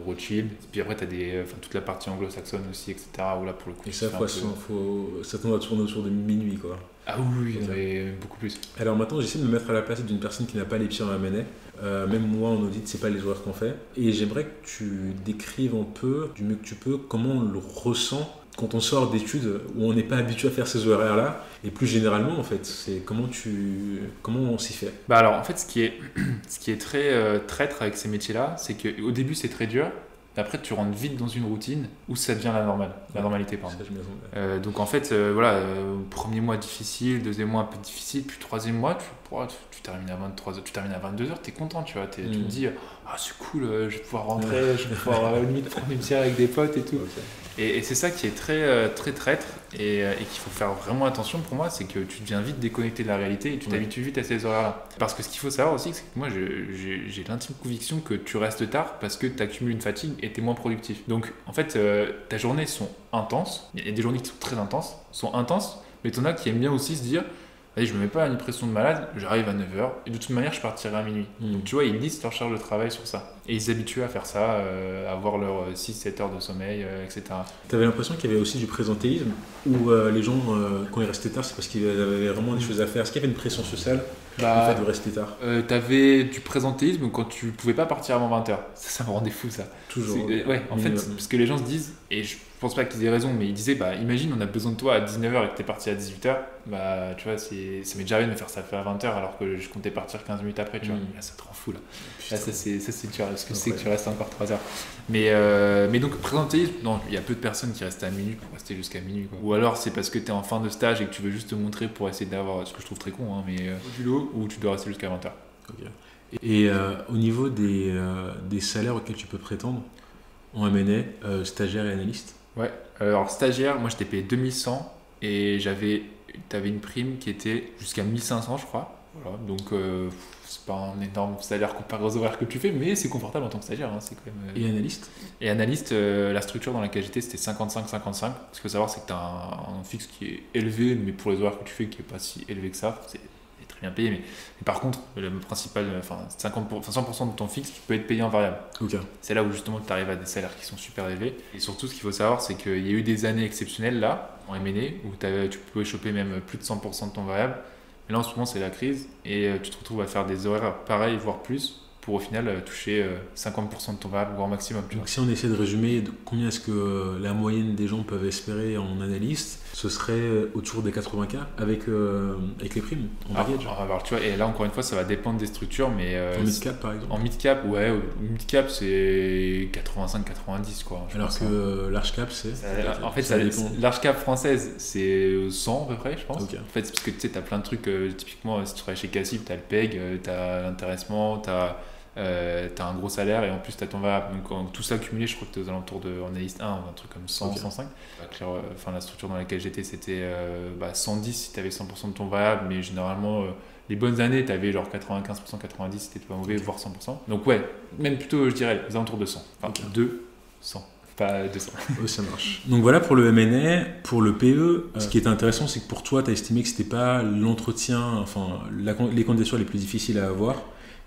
Rothschild, puis après tu as toute la partie anglo-saxonne aussi, etc. Où là pour le coup. Et ça, ça tourne autour de minuit, quoi. Ah oui, beaucoup plus. Alors maintenant, j'essaie de me mettre à la place d'une personne qui n'a pas les pieds en M&A. Même moi, en audit, c'est pas les horaires qu'on fait. Et j'aimerais que tu décrives un peu, du mieux que tu peux, comment on le ressent quand on sort d'études où on n'est pas habitué à faire ces horaires-là. Et plus généralement, en fait, c'est comment on s'y fait. Bah alors, en fait, ce qui est très traître avec ces métiers-là, c'est qu'au début, c'est très dur. Après, tu rentres vite dans une routine où ça devient la normalité. Pardon. Ça, donc en fait, premier mois difficile, deuxième mois un peu difficile, puis troisième mois, tu termines à 23h, tu termines à 22h, t'es content, tu vois, tu te dis c'est cool, je vais pouvoir rentrer, je vais pouvoir limite prendre une bière avec des potes et tout. Okay. Et c'est ça qui est très traître et qu'il faut faire vraiment attention pour moi, c'est que tu deviens vite déconnecté de la réalité et tu t'habitues vite à ces horaires-là. Parce que ce qu'il faut savoir aussi, c'est que moi j'ai l'intime conviction que tu restes tard parce que tu accumules une fatigue et tu es moins productif. Donc en fait, ta journée sont intenses, il y a des journées qui sont très intenses, mais t'en as qui aiment bien aussi se dire vas-y, je me mets pas une pression de malade, j'arrive à 9h et de toute manière, je partirai à minuit. Donc tu vois, ils lisent leur charge de travail sur ça. Et ils s'habituent à faire ça, à avoir leurs 6-7 heures de sommeil, etc. T'avais l'impression qu'il y avait aussi du présentéisme, où les gens, quand ils restaient tard, c'est parce qu'ils avaient vraiment des choses à faire. Est-ce qu'il y avait une pression sociale le fait de rester tard? T'avais du présentéisme quand tu pouvais pas partir avant 20h. Ça me rendait fou ça. Toujours. Ouais, en fait, parce que les gens se disent, et je pense pas qu'ils aient raison, mais ils disaient, bah imagine on a besoin de toi à 19h et que t'es parti à 18h, bah tu vois, ça m'est déjà arrivé de me faire ça à 20h alors que je comptais partir 15 minutes après, tu vois. Là ça te rend fou là. Là ça c'est dur, parce que c'est que tu restes encore 3 heures. Mais donc présentéisme, non, il y a peu de personnes qui restent à minuit pour rester jusqu'à minuit, quoi. Ou alors c'est parce que t'es en fin de stage et que tu veux juste te montrer pour essayer d'avoir, ce que je trouve très con, hein, mais du lot où tu dois rester jusqu'à 20h. Okay. Et au niveau des salaires auxquels tu peux prétendre en M&A, stagiaire et analyste? Ouais, alors stagiaire, moi je t'ai payé 2100 et t'avais une prime qui était jusqu'à 1500 je crois. Voilà, donc c'est pas un énorme salaire comparé aux horaires que tu fais, mais c'est confortable en tant que stagiaire. Hein, c'est quand même, Et analyste? Et analyste, la structure dans laquelle j'étais c'était 55-55. Ce qu'il faut savoir c'est que tu as un fixe qui est élevé, mais pour les horaires que tu fais qui n'est pas si élevé que ça. C'est très bien payé, mais par contre, le principal, 100% de ton fixe qui peut être payé en variable. Okay. C'est là où justement tu arrives à des salaires qui sont super élevés. Et surtout, ce qu'il faut savoir, c'est qu'il y a eu des années exceptionnelles là, en M&A, où tu pouvais choper même plus de 100% de ton variable. Mais là, en ce moment, c'est la crise et tu te retrouves à faire des horaires pareils, voire plus, pour au final toucher 50% de ton variable, voire maximum. Donc si on essaie de résumer, combien est-ce que la moyenne des gens peuvent espérer en analyste, ce serait autour des 80K avec les primes en package? Alors tu vois, et là encore une fois, ça va dépendre des structures, mais en mid-cap par exemple? En mid-cap, ouais, mid-cap c'est 85-90 quoi. Alors que large cap c'est? En fait, large cap française c'est 100 à peu près, je pense. Okay. En fait, c'est parce que tu sais, t'as plein de trucs, typiquement si tu travailles chez Cassib, t'as le PEG, t'as l'intéressement, t'as un gros salaire et en plus t'as ton variable. Donc tout ça cumulé, je crois que t'es aux alentours de, en analyste 1, un truc comme 100, okay. 105. La structure dans laquelle j'étais c'était 110 si t'avais 100% de ton variable, mais généralement les bonnes années t'avais genre 95%, 90% c'était pas mauvais, okay. Voire 100%. Donc ouais, même plutôt je dirais aux alentours de 100. Enfin okay. 200. Pas 200. Oui, ça marche. Donc voilà pour le M&A. Pour le PE, ce qui est intéressant, c'est que pour toi, tu as estimé que c'était pas l'entretien, enfin les candidatures les plus difficiles à avoir,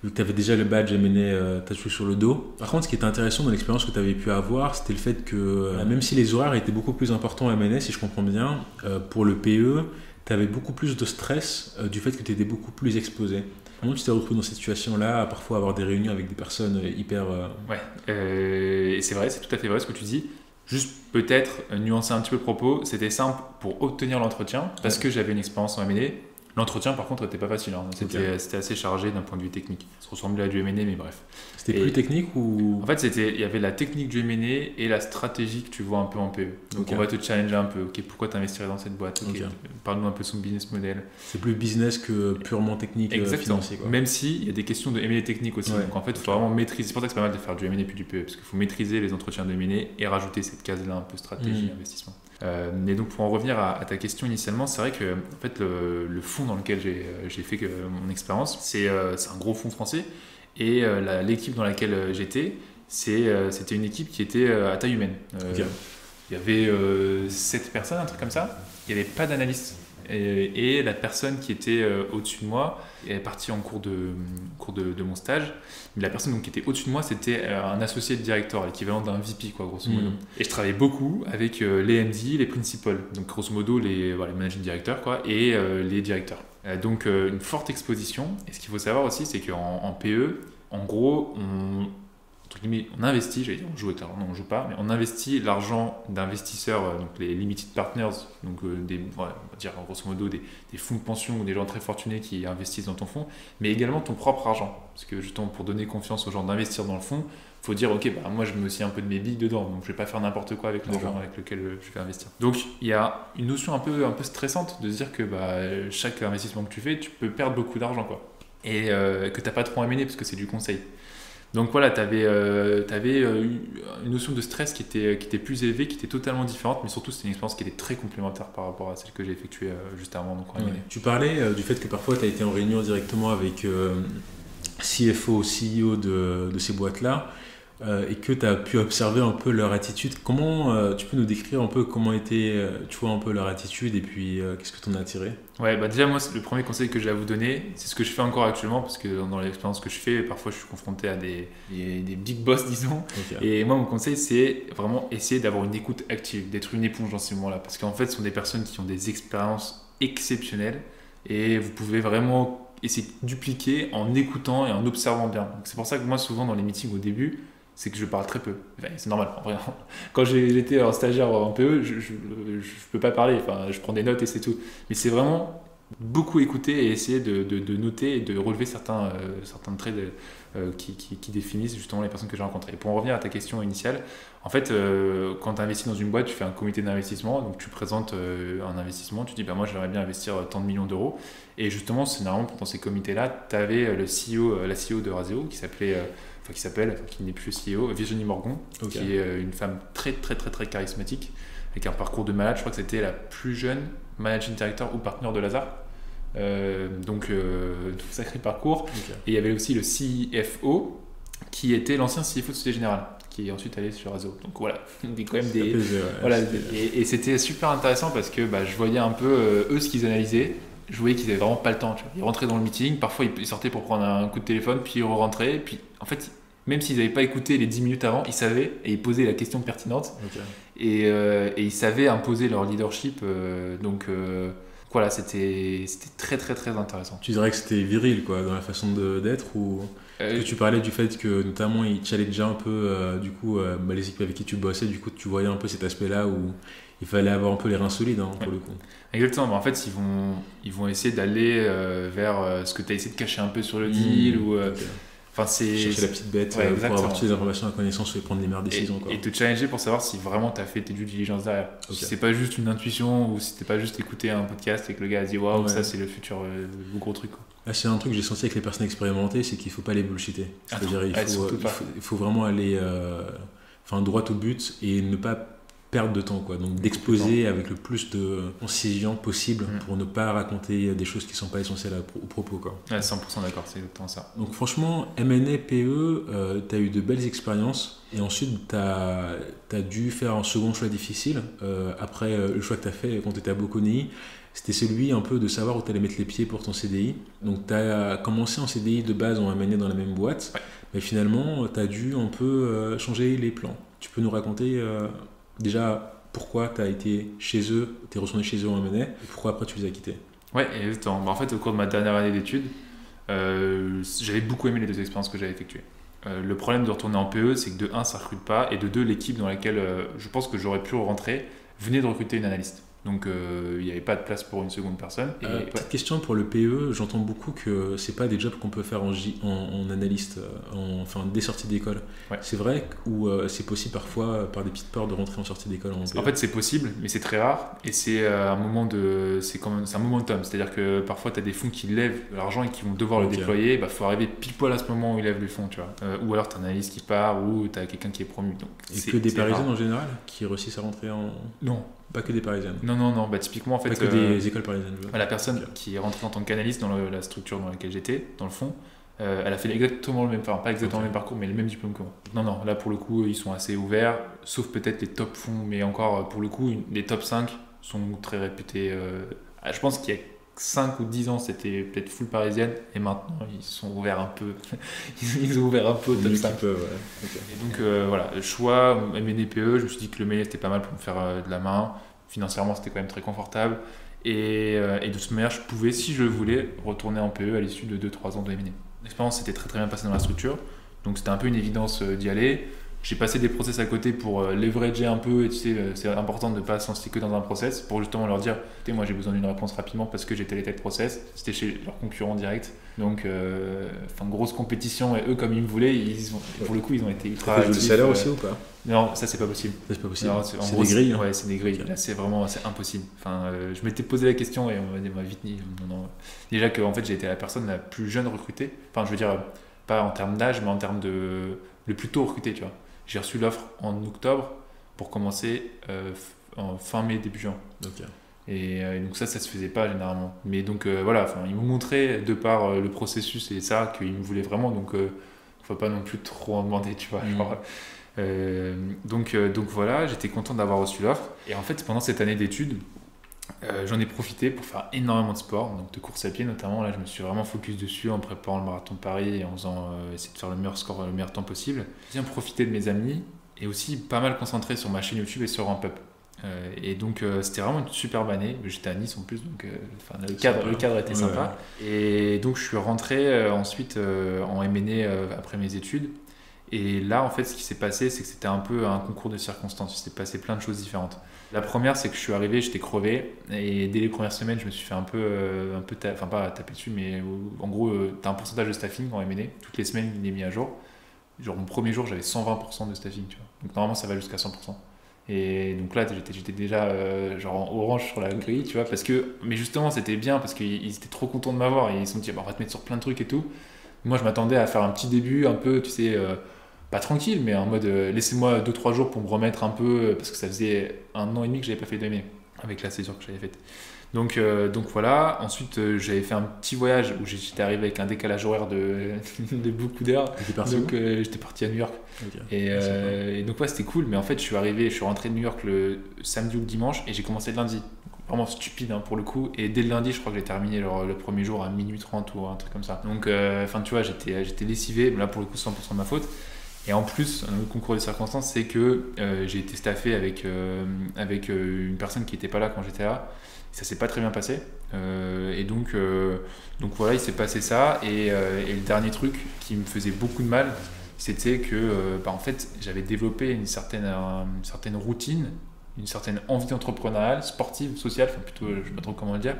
vu que tu avais déjà le badge M&A tatoué sur le dos. Par contre, ce qui est intéressant dans l'expérience que tu avais pu avoir, c'était le fait que même si les horaires étaient beaucoup plus importants à M&A, si je comprends bien, pour le PE, tu avais beaucoup plus de stress du fait que tu étais beaucoup plus exposé. Comment tu t'es retrouvé dans cette situation-là, à parfois avoir des réunions avec des personnes hyper... Ouais, et c'est vrai, c'est tout à fait vrai ce que tu dis. Juste peut-être nuancer un petit peu le propos, c'était simple pour obtenir l'entretien, parce que j'avais une expérience en M&A. L'entretien, par contre, n'était pas facile. Hein. C'était assez chargé d'un point de vue technique. Ça ressemblait à du M&A, mais bref. C'était plus technique ou... En fait, il y avait la technique du M&A et la stratégie que tu vois un peu en PE. Donc, on va te challenger un peu. Okay, pourquoi t'investirais dans cette boîte? Parle-nous un peu de son business model. C'est plus business que purement technique. Exactement. Financier, quoi. Même s'il y a des questions de M&A technique aussi. Donc, en fait, il faut vraiment maîtriser. C'est pour ça que c'est pas mal de faire du M&A puis du PE. Parce qu'il faut maîtriser les entretiens de M&A et rajouter cette case-là un peu stratégie, investissement. Et donc pour en revenir à ta question initialement, c'est vrai que en fait, le fonds dans lequel j'ai fait mon expérience, c'est un gros fonds français et l'équipe dans laquelle j'étais, c'était une équipe qui était à taille humaine. Il y avait 7 personnes, un truc comme ça, il n'y avait pas d'analyste. Et la personne qui était au-dessus de moi est partie en cours de mon stage. Mais la personne donc, qui était au-dessus de moi, c'était un associé de directeur, l'équivalent d'un VP, quoi, grosso modo. Et je travaillais beaucoup avec les MD, les principals, donc grosso modo les managing directors quoi, et les directeurs. Donc une forte exposition. Et ce qu'il faut savoir aussi, c'est qu'en PE, en gros, on investit, j'allais dire on joue avec l'argent, non on joue pas, mais on investit l'argent d'investisseurs, donc les limited partners, donc on va dire grosso modo des fonds de pension ou des gens très fortunés qui investissent dans ton fonds, mais également ton propre argent, parce que justement pour donner confiance aux gens d'investir dans le fonds, il faut dire ok moi je mets aussi un peu de mes billes dedans, donc je vais pas faire n'importe quoi avec l'argent avec lequel je vais investir. Donc il y a une notion un peu stressante de se dire que chaque investissement que tu fais, tu peux perdre beaucoup d'argent quoi, et que t'as pas trop à mener parce que c'est du conseil. Donc voilà, tu avais une notion de stress qui était plus élevée, qui était totalement différente, mais surtout c'était une expérience qui était très complémentaire par rapport à celle que j'ai effectuée juste avant. Donc, Tu parlais du fait que parfois tu as été en réunion directement avec CFO, CEO de ces boîtes-là. et que tu as pu observer un peu leur attitude. Comment tu peux nous décrire un peu comment était, tu vois, un peu leur attitude et puis qu'est-ce que tu en as tiré? Ouais, bah déjà, moi, le premier conseil que j'ai à vous donner, c'est ce que je fais encore actuellement, parce que dans l'expérience que je fais, parfois je suis confronté à des big boss, disons. Ok. Et moi, mon conseil, c'est vraiment essayer d'avoir une écoute active, d'être une éponge dans ces moments-là. Parce qu'en fait, ce sont des personnes qui ont des expériences exceptionnelles et vous pouvez vraiment essayer de dupliquer en écoutant et en observant bien. Donc, c'est pour ça que moi, souvent, dans les meetings au début, c'est que je parle très peu. Enfin, c'est normal, en vrai. Quand j'étais en stagiaire en PE, je peux pas parler. Enfin, je prends des notes et c'est tout. Mais c'est vraiment beaucoup écouter et essayer de noter et de relever certains traits qui définissent justement les personnes que j'ai rencontrées. Et pour en revenir à ta question initiale, en fait, quand tu investis dans une boîte, tu fais un comité d'investissement, donc tu présentes un investissement, tu dis bah, moi j'aimerais bien investir tant de millions d'euros. Et justement, c'est normalement dans ces comités-là, tu avais le CEO, la CEO de Raseo qui n'est plus le CEO, Virginie Morgon, Ok. qui est une femme très très très très charismatique, avec un parcours de malade. Je crois que c'était la plus jeune managing director ou partenaire de Lazare. Donc, sacré parcours. Ok. Et il y avait aussi le CFO, qui était l'ancien CFO de Société Générale, qui est ensuite allé sur Azo. Donc voilà, quand même Ça fait plaisir, ouais. voilà, C'était- et c'était super intéressant parce que bah, je voyais un peu eux ce qu'ils analysaient. Je voyais qu'ils avaient vraiment pas le temps. Tu vois. Ils rentraient dans le meeting, parfois ils sortaient pour prendre un coup de téléphone, puis ils rentraient. Puis en fait, même s'ils n'avaient pas écouté les 10 minutes avant, ils savaient et ils posaient la question pertinente Ok. et ils savaient imposer leur leadership. Voilà, c'était très très très intéressant. Tu dirais que c'était viril quoi, dans la façon d'être ou parce Euh, que tu parlais du fait que notamment ils challengeaient un peu du coup bah, les équipes avec qui tu bossais, du coup tu voyais un peu cet aspect-là où il fallait avoir un peu les reins solides hein, pour le coup. Exactement, mais en fait, ils vont essayer d'aller vers ce que tu as essayé de cacher un peu sur le deal. Ou, Ok. enfin, c'est, Chercher la petite bête ouais, pour exactement. avoir toutes les informations à connaissance et prendre les meilleures décisions. Quoi. Et te challenger pour savoir si vraiment tu as fait tes due diligence derrière. Ok. Si c'est pas juste une intuition ou si t'es pas juste écouté un podcast et que le gars a dit waouh, Ouais. ça c'est le futur, le gros truc. Quoi. Ah, c'est un truc que j'ai senti avec les personnes expérimentées, c'est qu'il faut pas les bullshiter. C'est-à-dire surtout pas. il faut vraiment aller droit au but et ne pas perdre de temps quoi. Donc d'exposer avec le plus de concision possible pour ne pas raconter des choses qui sont pas essentielles au propos quoi. Ouais, 100% d'accord, c'est exactement ça. Donc franchement, M&A, PE, tu as eu de belles expériences et ensuite tu as dû faire un second choix difficile après le choix que tu as fait quand tu étais à Bocconi. C'était celui un peu de savoir où tu allais mettre les pieds pour ton CDI. Donc tu as commencé en CDI de base en M&A dans la même boîte, Ouais. mais finalement tu as dû un peu changer les plans. Tu peux nous raconter déjà pourquoi tu as été chez eux, tu es retourné chez eux en M&A et pourquoi après tu les as quittés. Ouais, exactement. Bah, en fait, au cours de ma dernière année d'études, j'avais beaucoup aimé les deux expériences que j'avais effectuées. Le problème de retourner en PE, c'est que de 1, ça recrute pas, et de 2, l'équipe dans laquelle je pense que j'aurais pu rentrer venait de recruter une analyste. Donc il n'y avait pas de place pour une seconde personne. Et, Petite question pour le PE, j'entends beaucoup que c'est pas des jobs qu'on peut faire en analyste, enfin des sorties d'école. Ouais. C'est vrai ou c'est possible parfois par des petites portes de rentrer en sortie d'école en PE. En fait, c'est possible, mais c'est très rare. Et c'est un momentum. C'est-à-dire que parfois, tu as des fonds qui lèvent de l'argent et qui vont devoir le déployer. Il faut arriver pile poil à ce moment où ils lèvent le fonds. Tu vois. Ou alors, tu as un analyste qui part ou tu as quelqu'un qui est promu. Donc, et que des Parisiennes en général qui réussissent à rentrer en. Non. Pas que des Parisiennes. Non. Bah, typiquement, en fait. Pas que des écoles parisiennes. La personne qui est rentrée en tant qu'analyste dans la structure dans laquelle j'étais, dans le fond, elle a fait exactement le même, enfin pas exactement le même parcours, mais le même diplôme que moi. Non, là pour le coup, ils sont assez ouverts, sauf peut-être les top fonds, mais encore pour le coup, les top 5 sont très réputés. Je pense qu'il y a 5 ou 10 ans, c'était peut-être full parisienne, et maintenant, ils sont ouverts un peu. Ils ont ouvert un peu au top 5. Ouais. Okay. Et donc voilà, le choix, MNPE, je me suis dit que le meilleur c'était pas mal pour me faire de la main. Financièrement, c'était quand même très confortable. Et de toute manière, je pouvais, si je voulais, retourner en PE à l'issue de 2-3 ans de M&A. L'expérience s'était très très bien passée dans la structure, donc c'était un peu une évidence d'y aller. J'ai passé des process à côté pour leverager un peu, et tu sais, c'est important de ne pas s'en que dans un process, pour justement leur dire, écoutez, moi j'ai besoin d'une réponse rapidement parce que j'ai tel et tel process. C'était chez leurs concurrents directs, donc grosse compétition, et eux comme ils me voulaient, pour le coup ils ont été ultra actifs. Tu as le salaire aussi ou pas? Non, ça c'est pas possible. Ça, c'est pas possible. C'est des grilles. Ouais, c'est des grilles. Là, c'est impossible. Enfin, je m'étais posé la question et on m'a vite dit non. Déjà que en fait, j'ai été la personne la plus jeune recrutée. Enfin, je veux dire, pas en termes d'âge, mais en termes de le plus tôt recruté, tu vois. J'ai reçu l'offre en octobre pour commencer en fin mai, début juin. Okay. Et donc ça se faisait pas généralement. Mais donc voilà, ils m'ont montré de par le processus et ça qu'ils me voulaient vraiment. Donc Faut pas non plus trop en demander, tu vois. Genre, donc voilà, j'étais content d'avoir reçu l'offre. Et en fait, pendant cette année d'études, j'en ai profité pour faire énormément de sport, donc de course à pied notamment. Là, je me suis vraiment focus dessus en préparant le marathon de Paris et en faisant essayer de faire le meilleur score, le meilleur temps possible. J'ai bien profité de mes amis et aussi pas mal concentré sur ma chaîne YouTube et sur Ramp-Up. Et donc c'était vraiment une superbe année. J'étais à Nice en plus, donc le cadre était sympa. Et donc je suis rentré ensuite en M&A après mes études. Et là, en fait, ce qui s'est passé, c'est que c'était un peu un concours de circonstances. Il s'est passé plein de choses différentes. La première, c'est que je suis arrivé, j'étais crevé. Et dès les premières semaines, je me suis fait enfin pas taper dessus, mais en gros, tu as un pourcentage de staffing en M&A. Toutes les semaines, il est mis à jour. Genre, mon premier jour, j'avais 120% de staffing, tu vois. Donc, normalement, ça va jusqu'à 100%. Et donc là, j'étais déjà genre en orange sur la grille, tu vois. Mais justement, c'était bien parce qu'ils étaient trop contents de m'avoir. Et ils se sont dit, bah, on va te mettre sur plein de trucs et tout. Moi, je m'attendais à faire un petit début, un peu, tu sais. Pas tranquille, mais en mode laissez-moi 2-3 jours pour me remettre un peu, parce que ça faisait 1 an et demi que j'avais pas fait d'AME avec la césure que j'avais faite. Donc voilà, ensuite j'avais fait un petit voyage où j'étais arrivé avec un décalage horaire de beaucoup d'heures. Donc j'étais parti à New York. Okay. Et donc ouais, c'était cool, mais en fait je suis rentré de New York le samedi ou le dimanche et j'ai commencé le lundi. Vraiment stupide pour le coup, et dès le lundi je crois que j'ai terminé le premier jour à minuit 30 ou un truc comme ça. Donc tu vois, j'étais lessivé, mais là pour le coup 100% de ma faute. Et en plus, un autre concours de circonstances, c'est que j'ai été staffé avec une personne qui n'était pas là quand j'étais là. Ça s'est pas très bien passé. Et donc voilà, il s'est passé ça. Et le dernier truc qui me faisait beaucoup de mal, c'était que en fait, j'avais développé une certaine routine, une certaine envie entrepreneuriale, sportive, sociale, enfin plutôt, je ne sais pas trop comment le dire.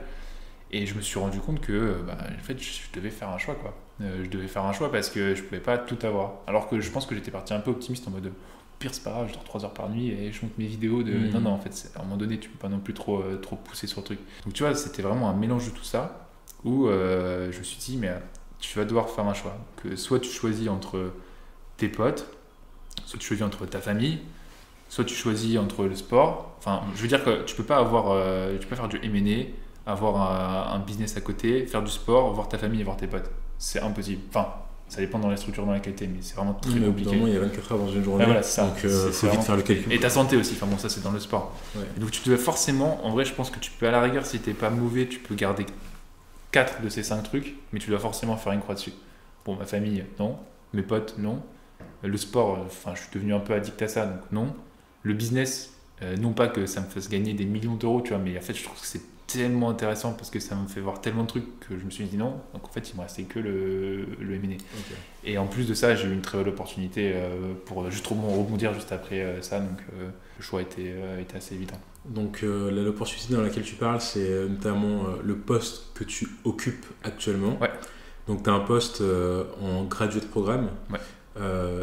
Et je me suis rendu compte que en fait, je devais faire un choix, quoi. Je devais faire un choix parce que je pouvais pas tout avoir. Alors que je pense que j'étais parti un peu optimiste en mode pire, c'est pas grave, je dors 3 heures par nuit et je monte mes vidéos de. Non, en fait, à un moment donné, tu peux pas non plus trop pousser sur le truc. Donc tu vois, c'était vraiment un mélange de tout ça où je me suis dit, mais tu vas devoir faire un choix. Que soit tu choisis entre tes potes, soit tu choisis entre ta famille, soit tu choisis entre le sport. Enfin, je veux dire que tu peux pas faire du M&A, avoir un business à côté, faire du sport, voir ta famille et voir tes potes. C'est impossible. Enfin, ça dépend dans la structure dans laquelle tu es, mais c'est vraiment très compliqué. Il y a 24 heures dans une journée, voilà, c'est ça. Donc il faut vite faire le calcul. Et ta santé aussi, enfin bon, ça c'est dans le sport. Ouais. Donc tu dois forcément, en vrai je pense que tu peux à la rigueur, si t'es pas mauvais, tu peux garder 4 de ces 5 trucs, mais tu dois forcément faire une croix dessus. Bon, ma famille, non. Mes potes, non. Le sport, je suis devenu un peu addict à ça, donc non. Le business, non pas que ça me fasse gagner des millions d'euros, tu vois, mais en fait je trouve que c'est tellement intéressant parce que ça me fait voir tellement de trucs que je me suis dit non. Donc en fait il me restait que le M&A. Okay. Et en plus de ça, j'ai eu une très belle opportunité pour juste rebondir juste après ça, donc le choix était assez évident. Donc l'opportunité dans laquelle tu parles, c'est notamment le poste que tu occupes actuellement. Ouais. Donc tu as un poste en graduate programme. Ouais.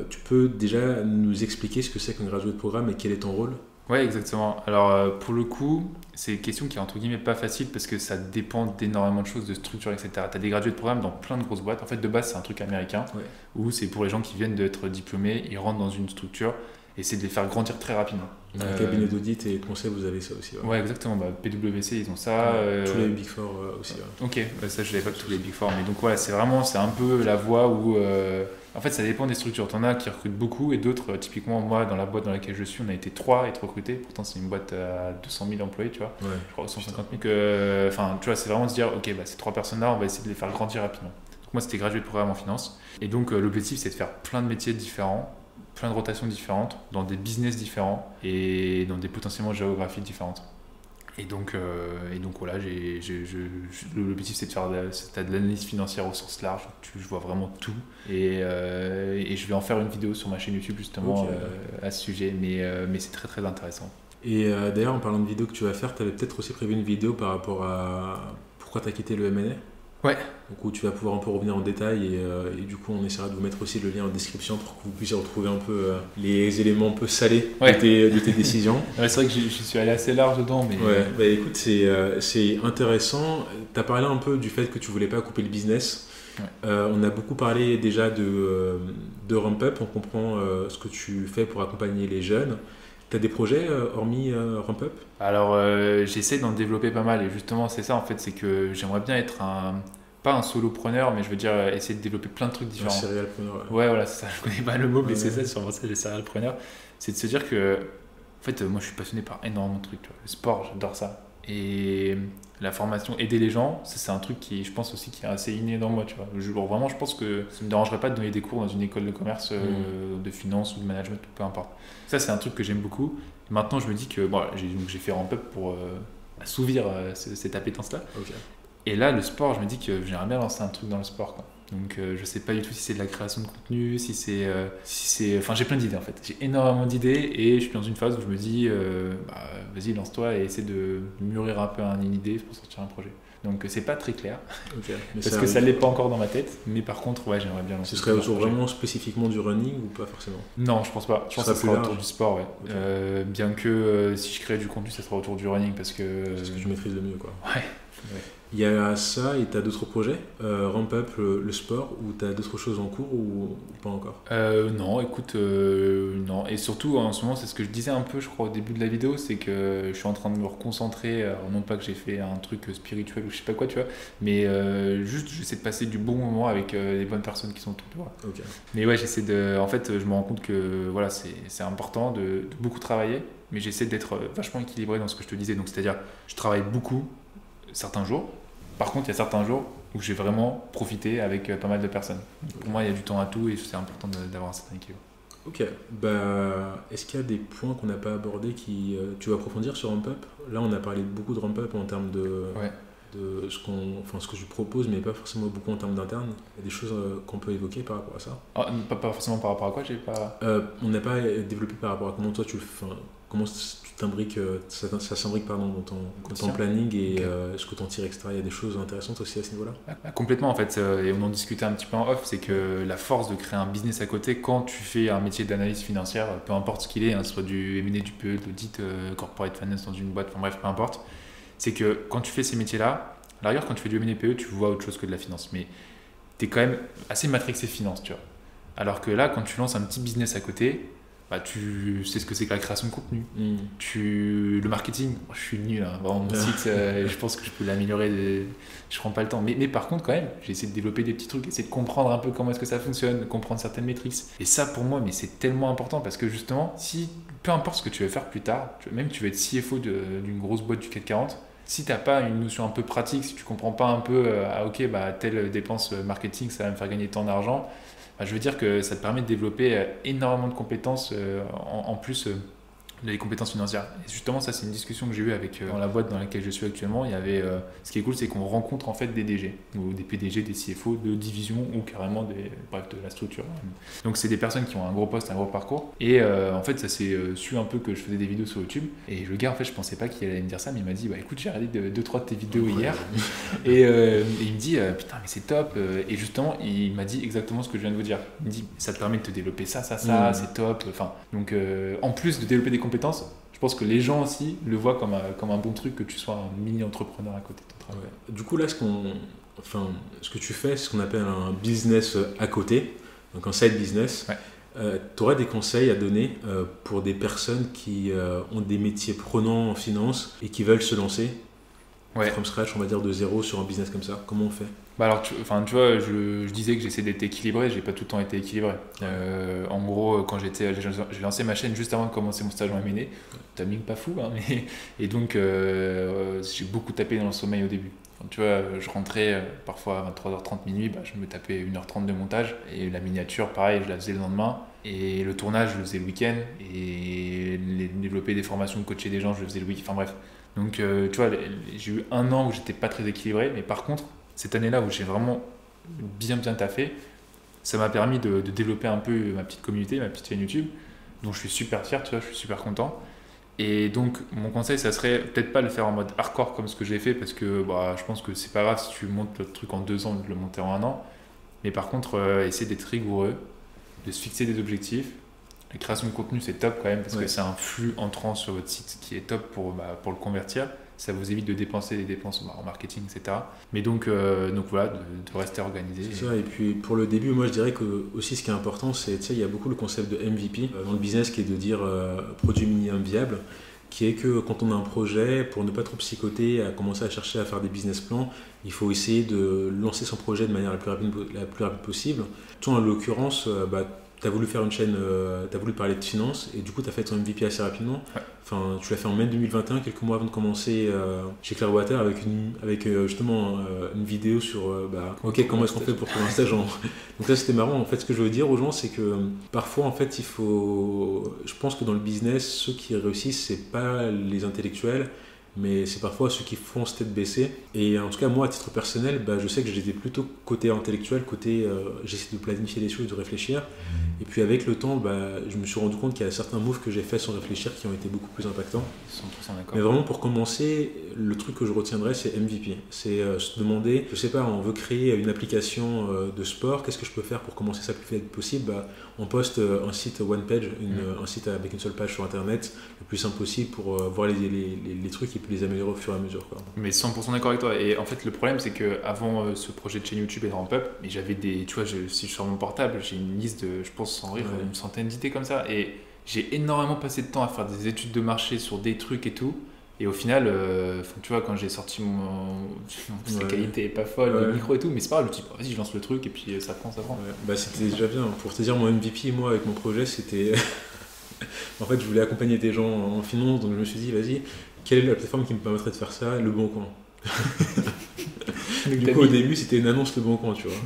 Tu peux déjà nous expliquer ce que c'est qu'un graduate programme et quel est ton rôle ? Ouais, exactement. Alors pour le coup, c'est une question qui est entre guillemets pas facile parce que ça dépend d'énormément de choses, de structure, etc. Tu as des gradués de programme dans plein de grosses boîtes. En fait, de base, c'est un truc américain où c'est pour les gens qui viennent d'être diplômés, ils rentrent dans une structure et c'est de les faire grandir très rapidement. Dans le cabinet d'audit et de conseil, vous avez ça aussi. Ouais, exactement. PwC, ils ont ça. Tous les Big Four aussi. Ok, ça je l'avais pas tous les Big Four, mais donc voilà, c'est un peu la voie où en fait ça dépend des structures. T'en as qui recrutent beaucoup et d'autres, typiquement moi dans la boîte dans laquelle je suis, on a été 3 à être recrutés. Pourtant c'est une boîte à 200 000 employés, tu vois. Ouais. Je crois 150 000. Enfin, tu vois, c'est vraiment se dire, ok, ces 3 personnes-là, on va essayer de les faire grandir rapidement. Donc moi c'était gradué de programme en finance et donc l'objectif c'est de faire plein de métiers différents, plein de rotations différentes, dans des business différents et dans des potentiellement géographies différentes. Et donc voilà, l'objectif c'est de faire de l'analyse financière au sens large, je vois vraiment tout. Et je vais en faire une vidéo sur ma chaîne YouTube justement à ce sujet, mais c'est très très intéressant. Et d'ailleurs, en parlant de vidéo que tu vas faire, tu avais peut-être aussi prévu une vidéo par rapport à pourquoi tu as quitté le M&A ? Ouais. Donc où tu vas pouvoir un peu revenir en détail et du coup on essaiera de vous mettre aussi le lien en description pour que vous puissiez retrouver un peu les éléments un peu salés de tes décisions. Ouais, c'est vrai que je suis allé assez large dedans. Mais... Ouais, écoute, c'est intéressant. Tu as parlé un peu du fait que tu voulais pas couper le business. Ouais. On a beaucoup parlé déjà de Ramp-Up, on comprend ce que tu fais pour accompagner les jeunes. Tu as des projets hormis Ramp-Up ? Alors j'essaie d'en développer pas mal et justement c'est ça en fait, c'est que j'aimerais bien être pas un solopreneur, mais je veux dire essayer de développer plein de trucs différents. Un serialpreneur. Ouais, voilà, c'est ça. Je connais pas le mot, mais Ouais. c'est ça, sur ça, les serialpreneurs. C'est de se dire que, en fait, moi, je suis passionné par énormément de trucs. Tu vois. Le sport, j'adore ça. Et la formation, aider les gens, ça, c'est un truc qui, je pense aussi, qui est assez inné dans moi. Tu vois. Vraiment, je pense que ça me dérangerait pas de donner des cours dans une école de commerce, de finance ou de management, peu importe. Ça, c'est un truc que j'aime beaucoup. Et maintenant, je me dis que bon, j'ai fait Ramp Up pour assouvir cette appétence-là. Ok. Et là, le sport, je me dis que j'aimerais bien lancer un truc dans le sport, quoi. Donc je sais pas du tout si c'est de la création de contenu, si c'est... Enfin, j'ai plein d'idées en fait. J'ai énormément d'idées et je suis dans une phase où je me dis, vas-y, lance-toi et essaie de mûrir un peu une idée pour sortir un projet. Donc c'est pas très clair, Ok. Mais parce que ça l'est pas encore dans ma tête, mais par contre, ouais, j'aimerais bien lancer Ce serait un autour projet. vraiment spécifiquement du running ou pas forcément? Non, je pense pas. Je pense que Ça ça sera sera plus autour large. du sport, ouais. Ok. Bien que si je crée du contenu, ça sera autour du running parce que... C'est ce que je maîtrise le mieux, quoi. Ouais. Il y a ça et t'as d'autres projets, Ramp Up, le sport, ou t'as d'autres choses en cours ou pas encore? Non, écoute, non. Et surtout, en ce moment, c'est ce que je disais un peu, je crois, au début de la vidéo, c'est que je suis en train de me reconcentrer. Alors, non pas que j'ai fait un truc spirituel ou je sais pas quoi, tu vois, mais juste, j'essaie de passer du bon moment avec les bonnes personnes qui sont autour de moi. Ok. Mais ouais, j'essaie de. En fait, je me rends compte que voilà, c'est important de beaucoup travailler, mais j'essaie d'être vachement équilibré dans ce que je te disais. Donc, c'est-à-dire, je travaille beaucoup certains jours. Par contre, il y a certains jours où j'ai vraiment profité avec pas mal de personnes. Donc, pour moi, il y a du temps à tout et c'est important d'avoir un certain équilibre. Ok. Bah, est-ce qu'il y a des points qu'on n'a pas abordés qui tu vas approfondir sur Ramp Up? Là, on a parlé beaucoup de Ramp Up en termes Ouais. de ce que je propose, mais pas forcément beaucoup en termes d'interne. Il y a des choses qu'on peut évoquer par rapport à ça. Ah, pas forcément par rapport à quoi, j'ai pas. On n'a pas développé par rapport à comment toi tu le fais, comment tu t'imbriques, ça s'imbrique pardon, dans ton planning et Ok. ce que tu en tires, etc. Il y a des choses intéressantes aussi à ce niveau-là. Complètement en fait, et on en discutait un petit peu en off, c'est que la force de créer un business à côté quand tu fais un métier d'analyse financière, peu importe ce qu'il est, hein, soit du M&A, du PE, de l'audit, corporate finance dans une boîte, enfin bref, peu importe, c'est que quand tu fais ces métiers-là, à la rigueur quand tu fais du M&A PE, tu vois autre chose que de la finance, mais tu es quand même assez matrixé finance, tu vois. Alors que là, quand tu lances un petit business à côté, bah, tu sais ce que c'est que la création de contenu. Le marketing, je suis nul, hein. Vraiment, mon site, je pense que je peux l'améliorer, je prends pas le temps. Mais par contre, quand même, j'ai essayé de développer des petits trucs, essayer de comprendre un peu comment est-ce que ça fonctionne, comprendre certaines métriques. Et ça, pour moi, mais c'est tellement important parce que justement, si peu importe ce que tu veux faire plus tard, même tu veux être CFO d'une grosse boîte du CAC 40, si tu n'as pas une notion un peu pratique, si tu comprends pas un peu, ok, bah, telle dépense marketing, ça va me faire gagner tant d'argent, bah, je veux dire que ça te permet de développer énormément de compétences en plus des compétences financières. Et justement, ça, c'est une discussion que j'ai eue avec dans la boîte dans laquelle je suis actuellement. Il y avait, ce qui est cool, c'est qu'on rencontre en fait des DG, ou des PDG, des CFO de division ou carrément bref, de la structure. Donc, c'est des personnes qui ont un gros poste, un gros parcours. Et en fait, ça s'est su un peu que je faisais des vidéos sur YouTube. Et le gars, en fait, je pensais pas qu'il allait me dire ça, mais il m'a dit, bah écoute, j'ai regardé 2-3 de tes vidéos hier. Et il me dit, putain, mais c'est top. Et justement, il m'a dit exactement ce que je viens de vous dire. Il me dit, ça te permet de te développer ça, c'est top. Enfin, donc, en plus de développer des compétences, je pense que les gens aussi le voient comme un bon truc que tu sois un mini-entrepreneur à côté de ton travail. Ouais. Du coup, là, ce que tu fais, c'est ce qu'on appelle un business à côté, donc un side business. Ouais. Tu aurais des conseils à donner pour des personnes qui ont des métiers prenants en finance et qui veulent se lancer from scratch, on va dire de zéro sur un business comme ça? Comment on fait? Bah alors, tu vois, je disais que j'essaie d'être équilibré, j'ai pas tout le temps été équilibré. En gros, quand j'ai lancé ma chaîne juste avant de commencer mon stage en M&A, timing pas fou, hein, mais, et donc j'ai beaucoup tapé dans le sommeil au début. Enfin, tu vois, je rentrais parfois à 23h30 minuit, bah, je me tapais 1h30 de montage, et la miniature, pareil, je la faisais le lendemain, et le tournage, je le faisais le week-end, et développer des formations, coacher des gens, je le faisais le week-end, enfin bref. Donc, tu vois, j'ai eu un an où j'étais pas très équilibré, mais par contre, cette année-là où j'ai vraiment bien taffé, ça m'a permis de développer un peu ma petite communauté, ma petite chaîne YouTube, dont je suis super fier, tu vois, je suis super content. Et donc, mon conseil, ça serait peut-être pas le faire en mode hardcore comme ce que j'ai fait, parce que bah, je pense que c'est pas grave si tu montes le truc en 2 ans, de le monter en 1 an. Mais par contre, essayer d'être rigoureux, de se fixer des objectifs. La création de contenu, c'est top quand même, parce que c'est un flux entrant sur votre site qui est top pour le convertir. Ça vous évite de dépenser des dépenses en marketing, etc. Mais donc voilà, de rester organisé. C'est ça, et puis pour le début, moi je dirais que aussi ce qui est important, c'est, tu sais, il y a beaucoup le concept de MVP dans le business qui est de dire produit minimum viable. qui est que quand on a un projet, pour ne pas trop psychoter, à commencer à chercher à faire des business plans, il faut essayer de lancer son projet de manière la plus rapide possible. Toi, en l'occurrence, tu as voulu faire une chaîne, tu as voulu parler de finance, et du coup, tu as fait ton MVP assez rapidement. Ouais. Enfin, tu l'as fait en mai 2021, quelques mois avant de commencer chez Clearwater, avec justement une vidéo sur comment est-ce qu'on fait pour trouver un stage. Donc ça, c'était marrant. En fait, ce que je veux dire aux gens, c'est que parfois, en fait, je pense que dans le business, ceux qui réussissent, c'est pas les intellectuels, mais c'est parfois ceux qui foncent tête baissée. Et en tout cas, moi, à titre personnel, je sais que j'étais plutôt côté intellectuel, côté j'essaie de planifier les choses, de réfléchir. Et puis avec le temps, je me suis rendu compte qu'il y a certains moves que j'ai faits sans réfléchir qui ont été beaucoup plus impactants. 100% d'accord. Mais vraiment, pour commencer, le truc que je retiendrai, c'est MVP. C'est se demander, je sais pas, on veut créer une application de sport, qu'est-ce que je peux faire pour commencer ça le plus vite possible? On poste un site one page, un site avec une seule page sur Internet, le plus simple possible pour voir les trucs et puis les améliorer au fur et à mesure, quoi. Mais 100% d'accord avec toi. Et en fait, le problème, c'est qu'avant ce projet de chaîne YouTube et de Ramp Up, mais j'avais si je suis sur mon portable, j'ai une liste de, je pense sans rire, une centaine d'idées comme ça. Et j'ai énormément passé de temps à faire des études de marché sur des trucs et tout. Et au final, tu vois, quand j'ai sorti la qualité est pas folle, le micro et tout, mais c'est pas grave, le type, vas-y, je lance le truc et puis ça prend. Ouais. C'était déjà bien. Pour te dire, mon MVP, moi, avec mon projet, c'était. En fait, je voulais accompagner des gens en finance, donc je me suis dit, vas-y, quelle est la plateforme qui me permettrait de faire ça? Le Bon Coin. Du coup, au début, c'était une annonce Le Bon Coin, tu vois.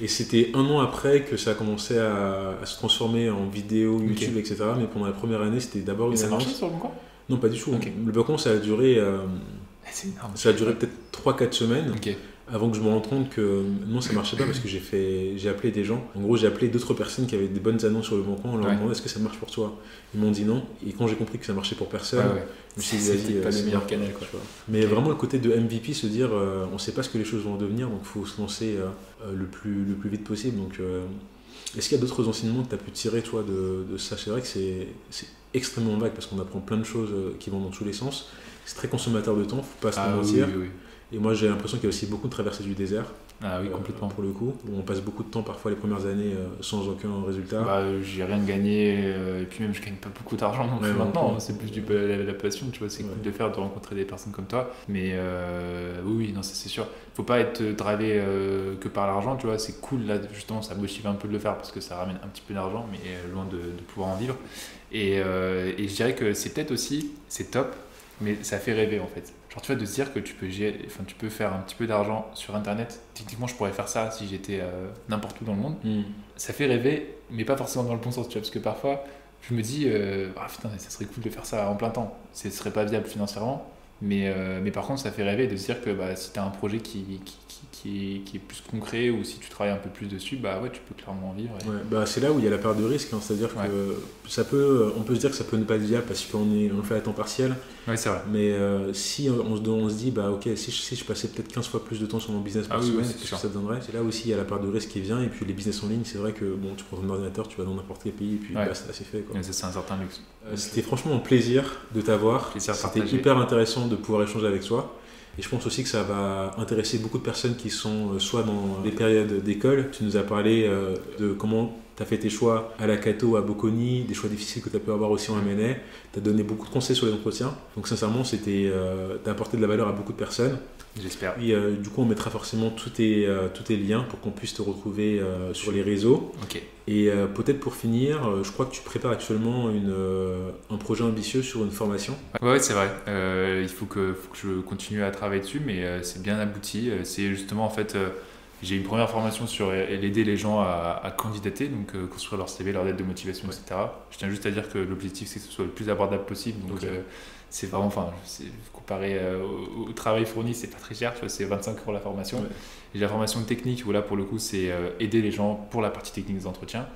Et c'était 1 an après que ça a commencé à se transformer en vidéo, YouTube, etc. Mais pendant la première année, c'était d'abord une annonce. Ça marchait sur Le Bon Coin? Non, pas du tout. Le Bon Coin, ça a duré, c'est énorme. Ça a duré peut-être 3-4 semaines. Okay. Avant que je me rende compte que non, ça marchait pas parce que j'ai appelé des gens. En gros, j'ai appelé d'autres personnes qui avaient des bonnes annonces sur Le Bon Coin en leur demandant est-ce que ça marche pour toi. Ils m'ont dit non. Et quand j'ai compris que ça marchait pour personne, je me suis dit vas-y, pas le meilleur canal, quoi. Mais vraiment le côté de MVP, se dire on sait pas ce que les choses vont devenir, donc il faut se lancer le plus vite possible. Donc, est-ce qu'il y a d'autres enseignements que tu as pu tirer toi de ça? C'est vrai que c'est extrêmement vague parce qu'on apprend plein de choses qui vont dans tous les sens. C'est très consommateur de temps, faut pas se mentir. Oui. Et moi, j'ai l'impression qu'il y a aussi beaucoup de traversées du désert. Ah oui, complètement. Pour le coup, où on passe beaucoup de temps, parfois les premières années, sans aucun résultat. J'ai rien gagné, et puis même je gagne pas beaucoup d'argent maintenant. C'est plus la passion, tu vois, c'est cool de rencontrer des personnes comme toi. Mais oui, non, ça c'est sûr. Faut pas être drivé que par l'argent, tu vois. C'est cool, là, justement, ça motive un peu de le faire parce que ça ramène un petit peu d'argent, mais loin de pouvoir en vivre. Et je dirais que c'est peut-être aussi, c'est top, mais ça fait rêver en fait. Genre tu vois, de se dire que tu peux faire un petit peu d'argent sur internet. Techniquement je pourrais faire ça si j'étais n'importe où dans le monde. Ça fait rêver, mais pas forcément dans le bon sens, tu vois, parce que parfois je me dis putain, ça serait cool de faire ça en plein temps. Ce serait pas viable financièrement, mais par contre ça fait rêver de se dire que si tu as un projet qui est plus concret, ou si tu travailles un peu plus dessus, tu peux clairement en vivre. C'est là où il y a la part de risque, hein, c'est-à-dire que on peut se dire que ça peut ne pas être viable parce qu'on le fait à temps partiel. Oui, c'est vrai. Mais si on se dit, ok, si je passais peut-être 15 fois plus de temps sur mon business par semaine, qu'est-ce que ça donnerait? C'est là aussi il y a la part de risque qui vient. Et puis les business en ligne, c'est vrai que tu prends ton ordinateur, tu vas dans n'importe quel pays, et puis c'est fait, quoi. C'est un certain luxe. C'était franchement un plaisir de t'avoir. C'était hyper intéressant de pouvoir échanger avec toi. Et je pense aussi que ça va intéresser beaucoup de personnes qui sont soit dans des périodes d'école. Tu nous as parlé de comment tu as fait tes choix à la Cato, à Bocconi, des choix difficiles que tu as pu avoir aussi en M&A. Tu as donné beaucoup de conseils sur les entretiens. Donc sincèrement, tu as apporté de la valeur à beaucoup de personnes. J'espère. Et du coup, on mettra forcément tous tes liens pour qu'on puisse te retrouver sur les réseaux. Ok. Et peut-être pour finir, je crois que tu prépares actuellement un projet ambitieux sur une formation. Ouais, c'est vrai. Il faut que je continue à travailler dessus, mais c'est bien abouti. C'est justement, en fait, j'ai une première formation sur aider les gens à candidater, donc construire leur CV, leur lettre de motivation, etc. Je tiens juste à dire que l'objectif, c'est que ce soit le plus abordable possible. Donc, c'est vraiment, comparé au travail fourni, c'est pas très cher, tu vois, c'est 25 € la formation. Ouais. Et la formation technique, où là, pour le coup, c'est aider les gens pour la partie technique des entretiens.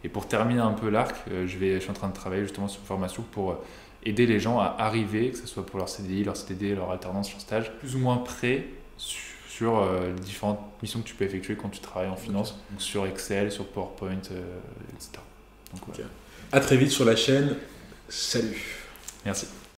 Et pour terminer un peu l'arc, je suis en train de travailler justement sur une formation pour aider les gens à arriver, que ce soit pour leur CDI, leur CDD, leur alternance, leur stage, plus ou moins prêts sur les différentes missions que tu peux effectuer quand tu travailles en finance, donc sur Excel, sur PowerPoint, etc. Donc, À très vite sur la chaîne. Salut. Merci.